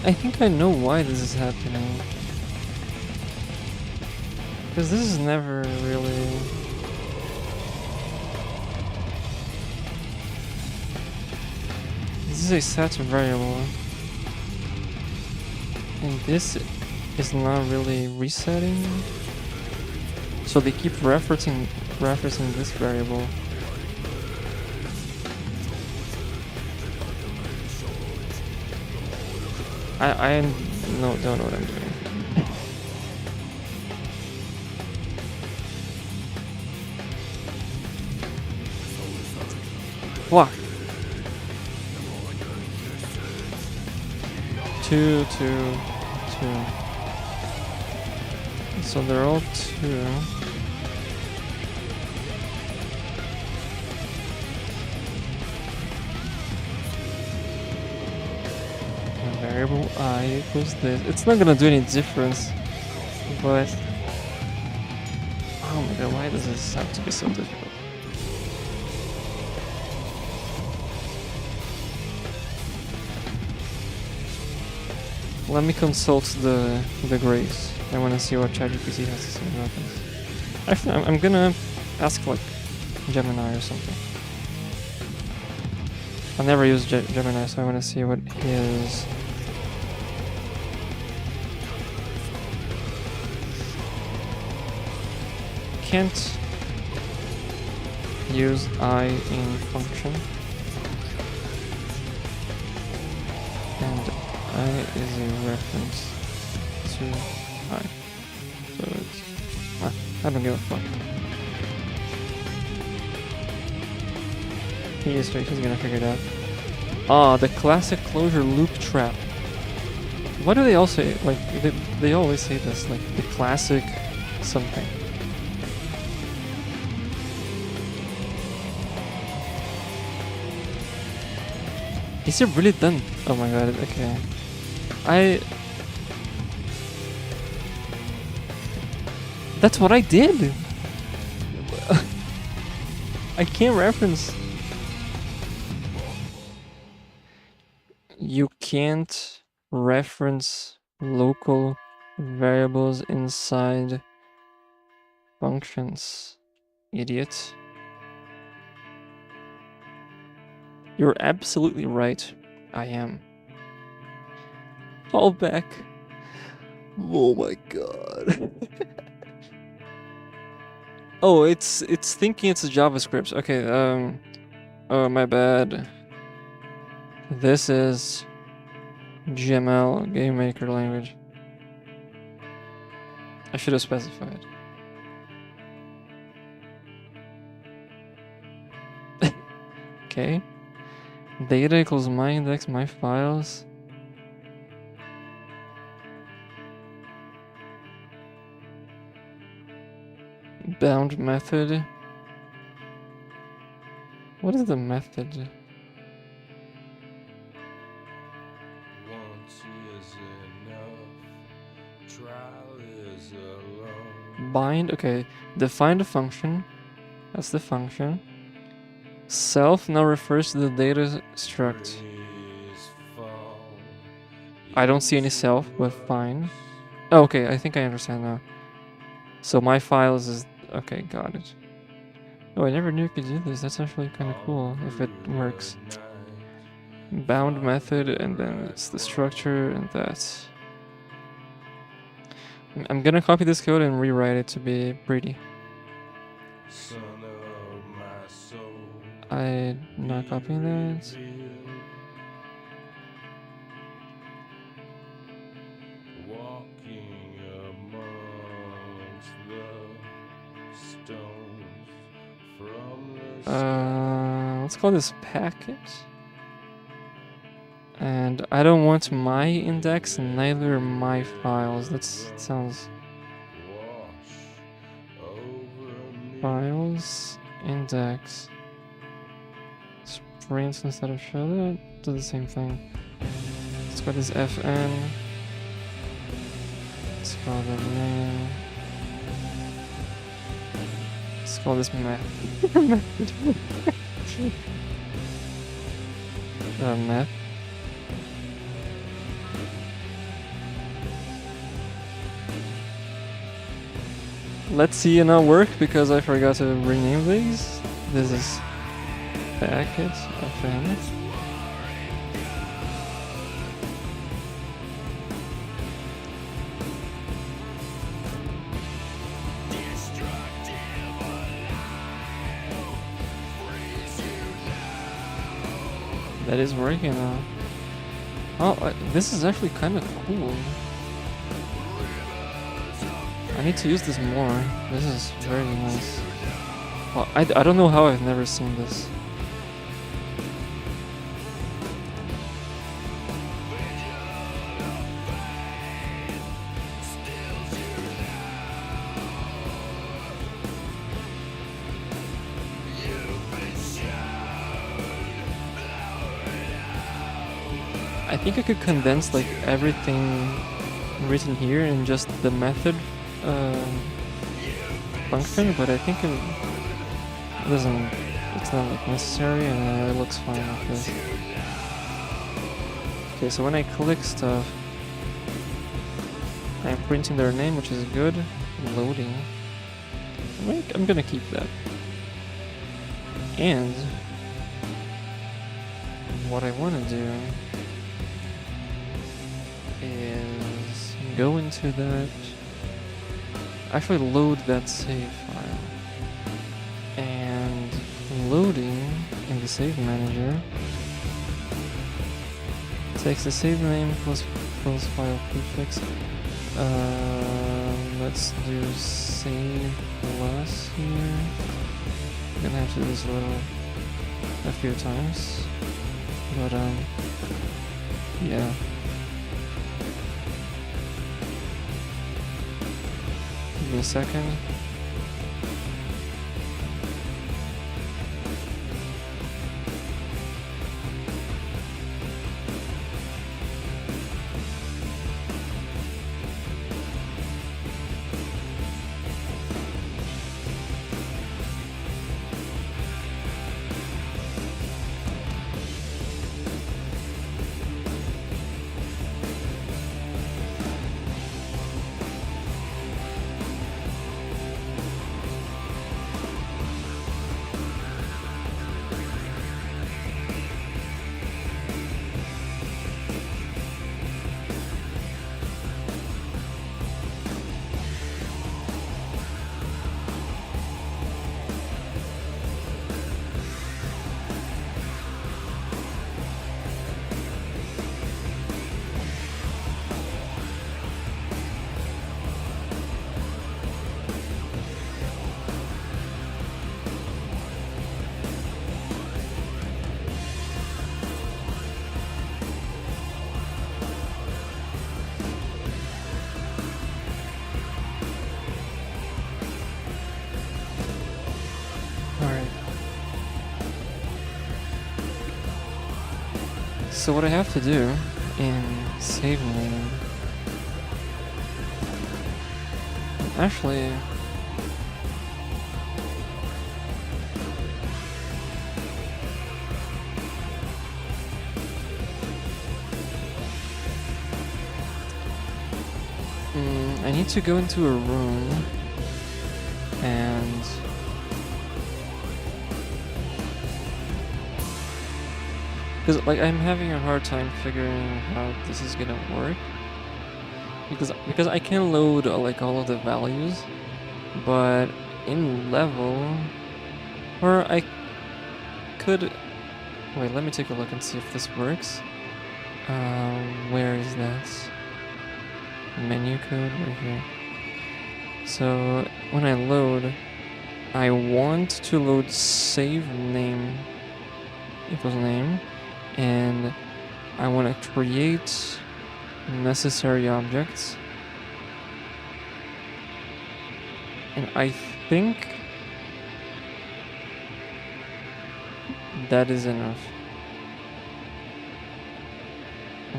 I think I know why this is happening. Because this is never really... This is a set variable. And this is not really resetting. So they keep referencing this variable. I don't know what I'm doing. Fuck. 2, 2, 2. So they're all 2. Variable I equals this. It's not gonna do any difference, but oh my god, why does this have to be so difficult? Let me consult the grace. I want to see what ChatGPT has to say about this. Actually, I'm gonna ask like Gemini or something. I've never used Gemini, so I want to see what his can't use I in function, and I is a reference to I. So it's I don't give a fuck. He is straight, he's gonna figure it out. Ah, the classic closure loop trap. What do they all say? Like, they always say this, like, the classic something. Is it really done? Oh my god, okay. That's what I did! I can't reference. You can't reference local variables inside functions, idiot. You're absolutely right. I am. Fall back. Oh my god. Oh, it's thinking it's a JavaScript. Okay, oh my bad. This is GML, Game Maker language. I should have specified. Okay. Data equals my index, my files. Bound method. What is the method? Bind, okay. Define the function. That's the function. Self now refers to the data struct. I don't see any self, but fine. Oh, okay, I think I understand now. So my files is... Okay, got it. Oh, I never knew you could do this. That's actually kind of cool, if it works. Bound method, and then it's the structure, and that. I'm gonna copy this code and rewrite it to be pretty. I'm not copying that. Let's call this packet. And I don't want my index and neither my files. That sounds... Files, index. Sprint instead of show. That do the same thing. Let's call this fn. Let's call that name. Let's call this math. Math. Let's see it not work because I forgot to rename these. This is packet fn. That is working now. Oh, this is actually kind of cool. I need to use this more. This is very nice. Well, I don't know how I've never seen this. I think I could condense like everything written here in just the method function, but I think it doesn't. It's not like necessary, and it looks fine like this. Okay, so when I click stuff, I'm printing their name, which is good. Loading. I'm gonna keep that. And what I want to do is go into that, actually load that save file, and loading in the save manager takes the save name plus file prefix. Let's do save plus here. I'm gonna have to do this a few times, but yeah. Give me a second. So what I have to do in save name, actually, I need to go into a room and because like I'm having a hard time figuring how this is gonna work because I can load like all of the values, but in level, or I could wait. Let me take a look and see if this works. Where is that? Menu code right here. So when I load, I want to load save name equals name, and I want to create necessary objects, and I think that is enough.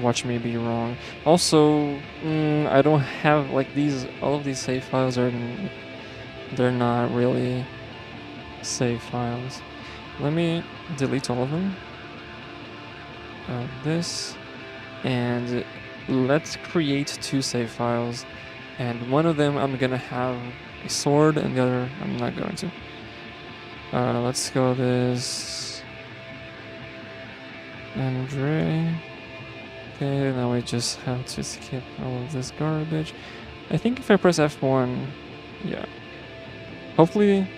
Watch me be wrong. Also, I don't have like these. All of these save files they're not really save files. Let me delete all of them. This, and let's create two save files, and one of them I'm gonna have a sword, and the other I'm not going to. Let's go this Andre. Okay, now we just have to skip all of this garbage. I think if I press F1, yeah. Hopefully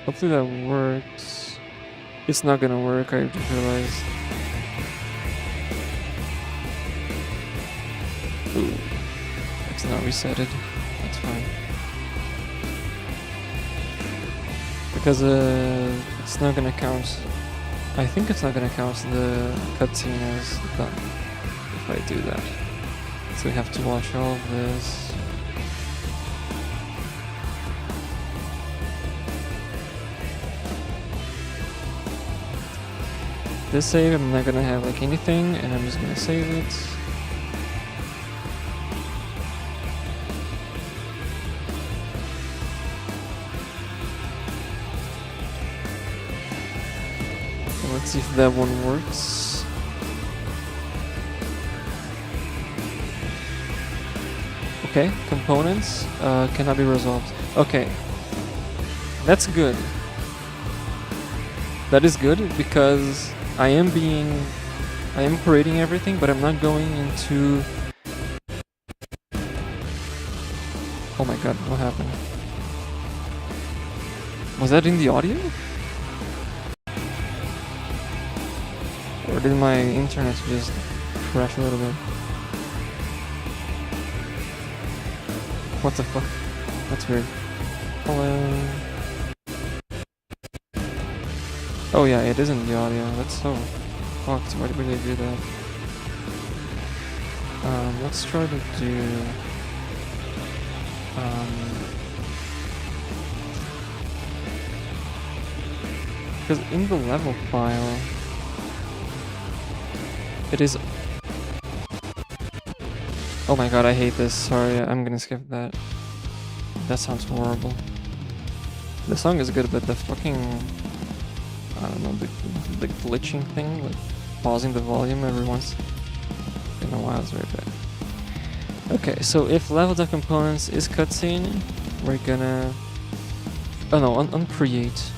that works. It's not gonna work, I just realized. Ooh, it's not resetted. That's fine. Because it's not gonna count. I think it's not gonna count the cutscene as done if I do that. So we have to watch all of this. this save, I'm not gonna have like anything, and I'm just gonna save it. And let's see if that one works. Okay, components cannot be resolved. Okay, that's good. That is good because I am creating everything, but I'm not going into... Oh my god, what happened? Was that in the audio? Or did my internet just crash a little bit? What the fuck? That's weird. Hello. Oh yeah, it is in the audio. That's so fucked. Why did they do that? Let's try to do... because in the level file, it is... Oh my god, I hate this. Sorry, I'm gonna skip that. That sounds horrible. The song is good, but the fucking... I don't know, the glitching thing, like pausing the volume every once in a while is very bad. Okay, so if level.components is cutscene, we're gonna... Oh no, on create.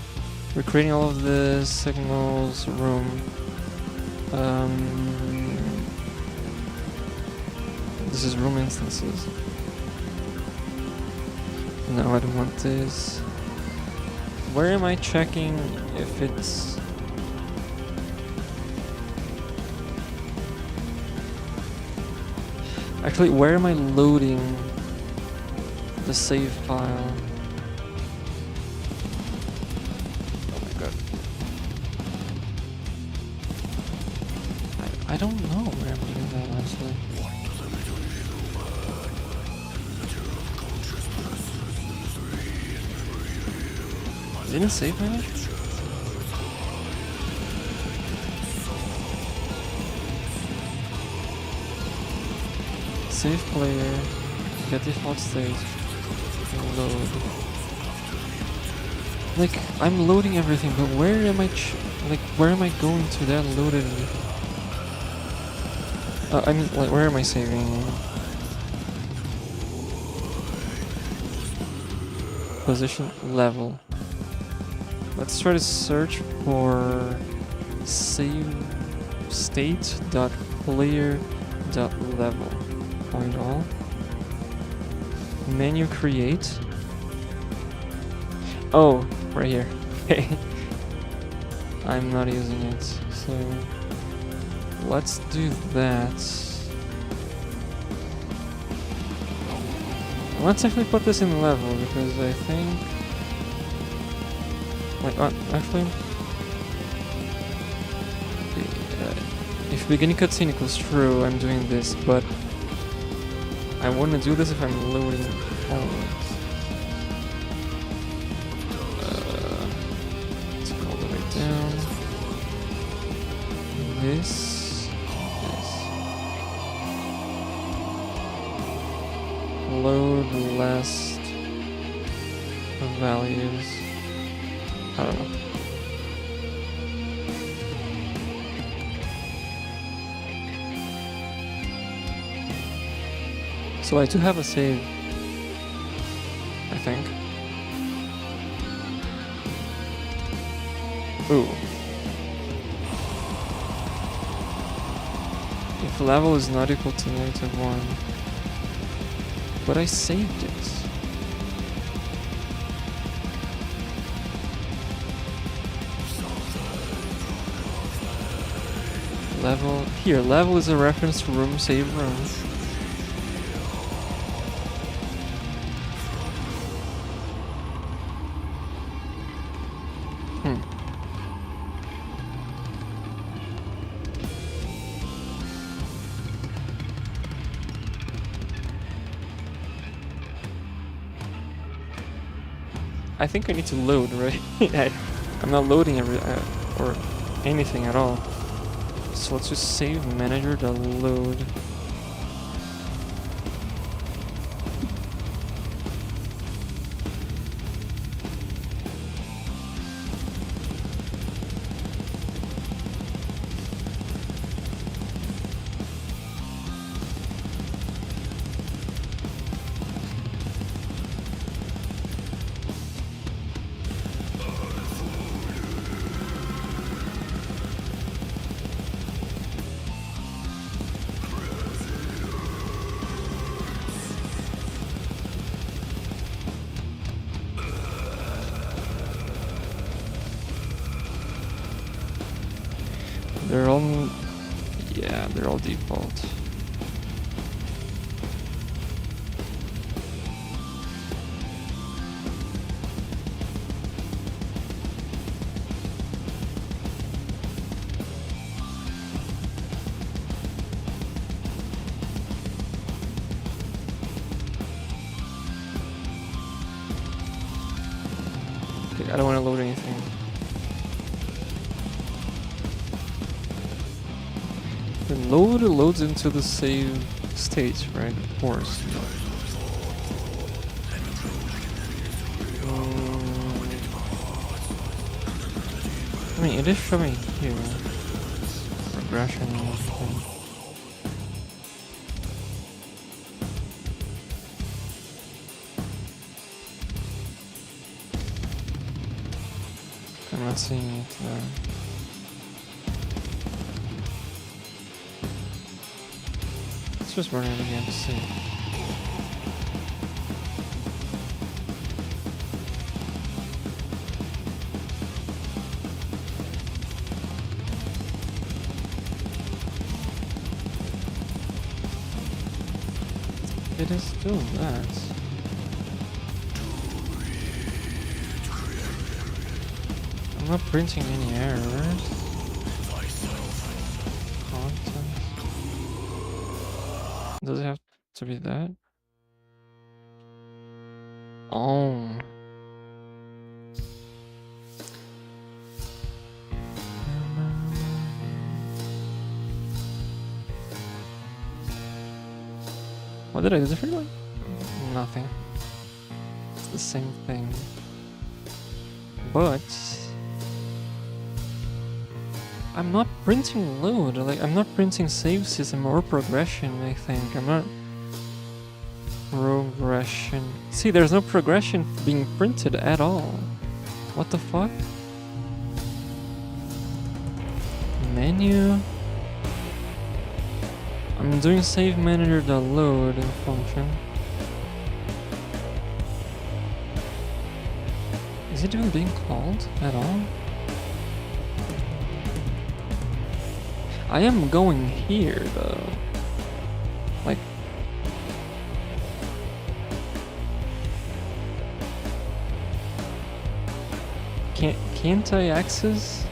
We're creating all of the signals, room. This is room instances. No, I don't want this. Where am I checking if it's... Actually, where am I loading the save file? Oh my god. I don't know where I'm doing that actually. Didn't save manager? Save player, get default state, load. Like, I'm loading everything, but where am I where am I going to that loaded? I mean, like, where am I saving? Position level. Let's try to search for save state.player.level. Find all. Menu create. Oh, right here. Okay. I'm not using it, so let's do that. Let's actually put this in level because I think... actually, if beginning cutscene equals true, I'm doing this, but I want to do this if I'm loading elements. Let's go all the way down. This. Load last values. I don't know. So I do have a save, I think. Ooh. If level is not equal to -1, but I saved it. Level, here, level is a reference to room, save room. I think I need to load, right? I'm not loading or anything at all. So let's just save manager the load. They're all, yeah, they're all default. Okay, I don't want to load anything. The load loads into the save state, right? Of course. I mean, it is showing here. Regression and everything. I'm not seeing it there. Let's just run it again to see. It is still that. I'm not printing any errors. Content. Does it have to be that? Oh. What did I do differently? Nothing. It's the same thing. But I'm not printing load, like I'm not printing save system or progression, I think. I'm not progression. See, there's no progression being printed at all. What the fuck? Menu. I'm doing save manager the load function. Is it even being called at all? I am going here though. Like, can't I access?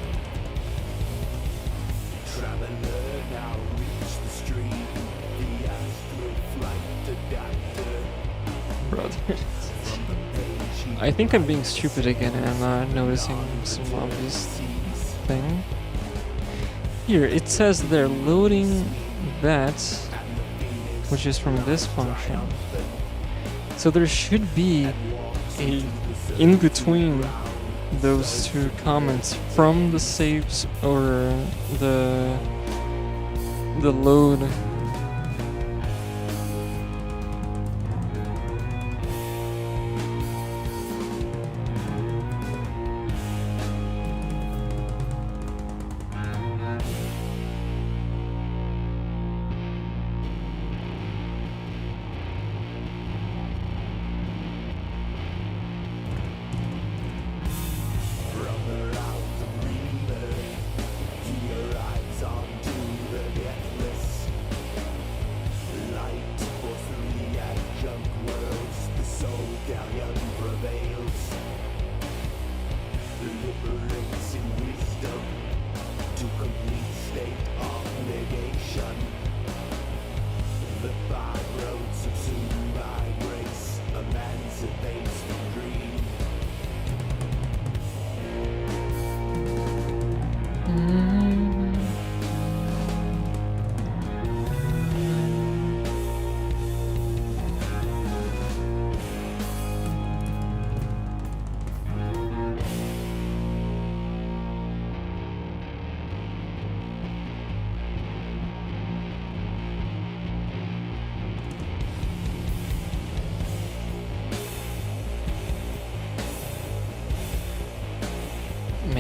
I think I'm being stupid again and I'm not noticing some obvious thing. Here, it says they're loading that, which is from this function. So there should be a in between those two comments from the saves or the load.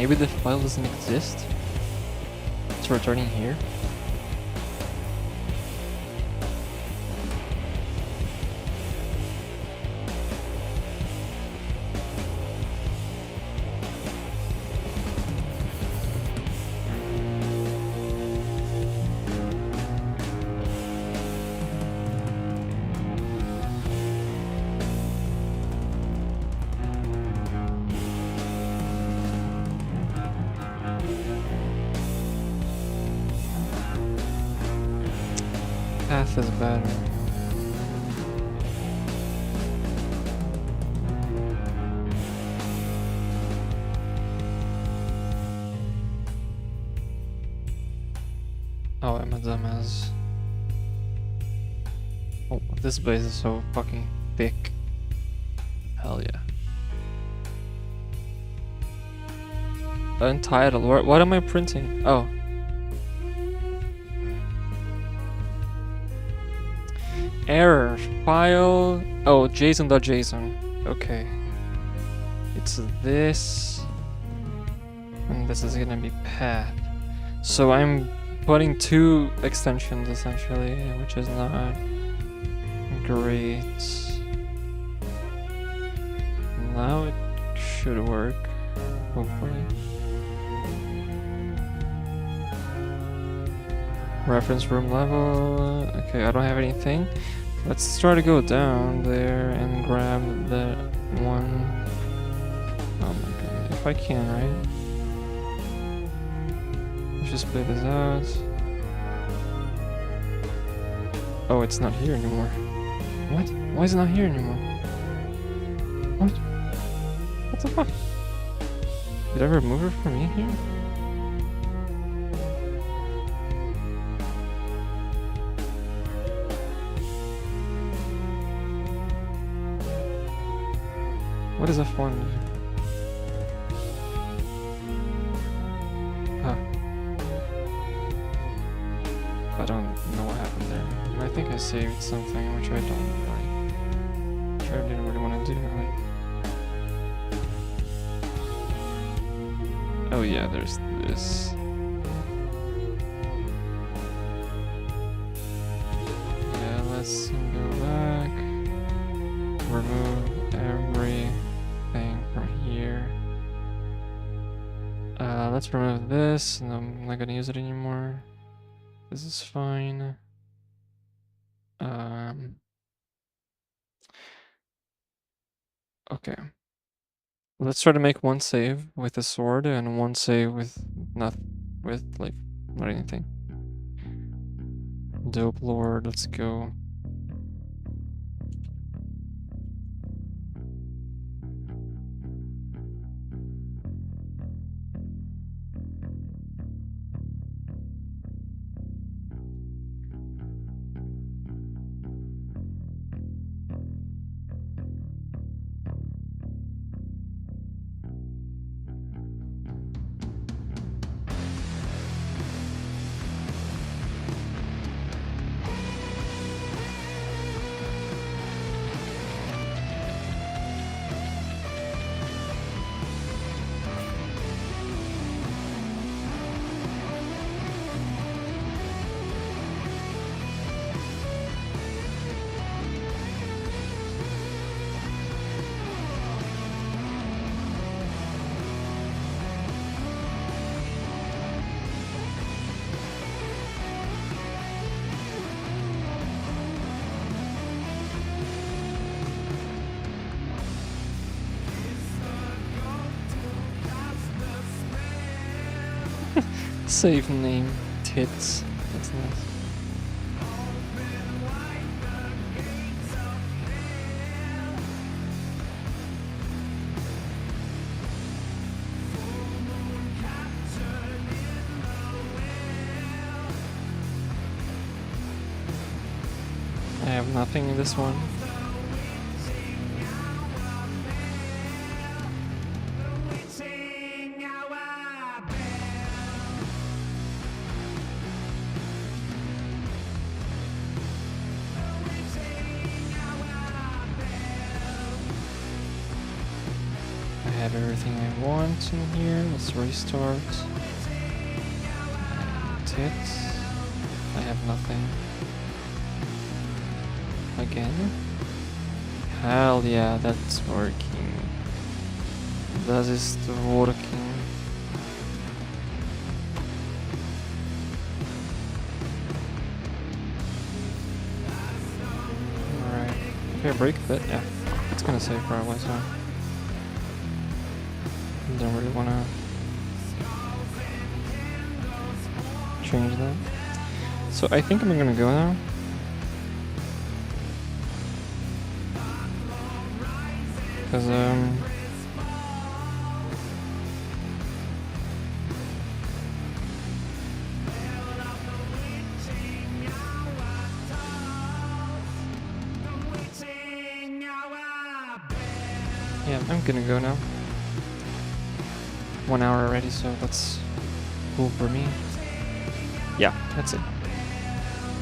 maybe the file doesn't exist. It's returning here. Path is better. Oh, I'm a dumbass. Oh, this base is so fucking thick. Hell yeah. Untitled. What am I printing? Oh. Error. File. Oh, JSON.json. Okay. It's this. And this is gonna be path. So I'm putting two extensions essentially, which is not great. Now it should work, hopefully. Reference room level. Okay, I don't have anything. Let's try to go down there and grab that one. Oh my god, if I can, right? Let's just play this out. Oh, it's not here anymore. What? Why is it not here anymore? What? What the fuck? Did I remove it from in here? What is F1? Huh. I don't know what happened there. I think I saved something, which I don't really... Which I didn't really want to do. Oh yeah, there's this. Yeah, let's go back. Remove everything from here. Let's remove this, and I'm not gonna use it anymore. This is fine. Okay. Let's try to make one save with a sword and one save with not anything. Dope Lord, let's go. Save name tits. That's nice. I have nothing in this one. have everything I want in here. Let's restart. And I have nothing. Again? Hell yeah, that's working. That is working. Alright. Okay, break a bit, yeah. It's gonna save probably, so. Don't really wanna change that. So I think I'm gonna go now. Because yeah, I'm gonna go now. 1 hour already, so that's cool for me. Yeah, that's it.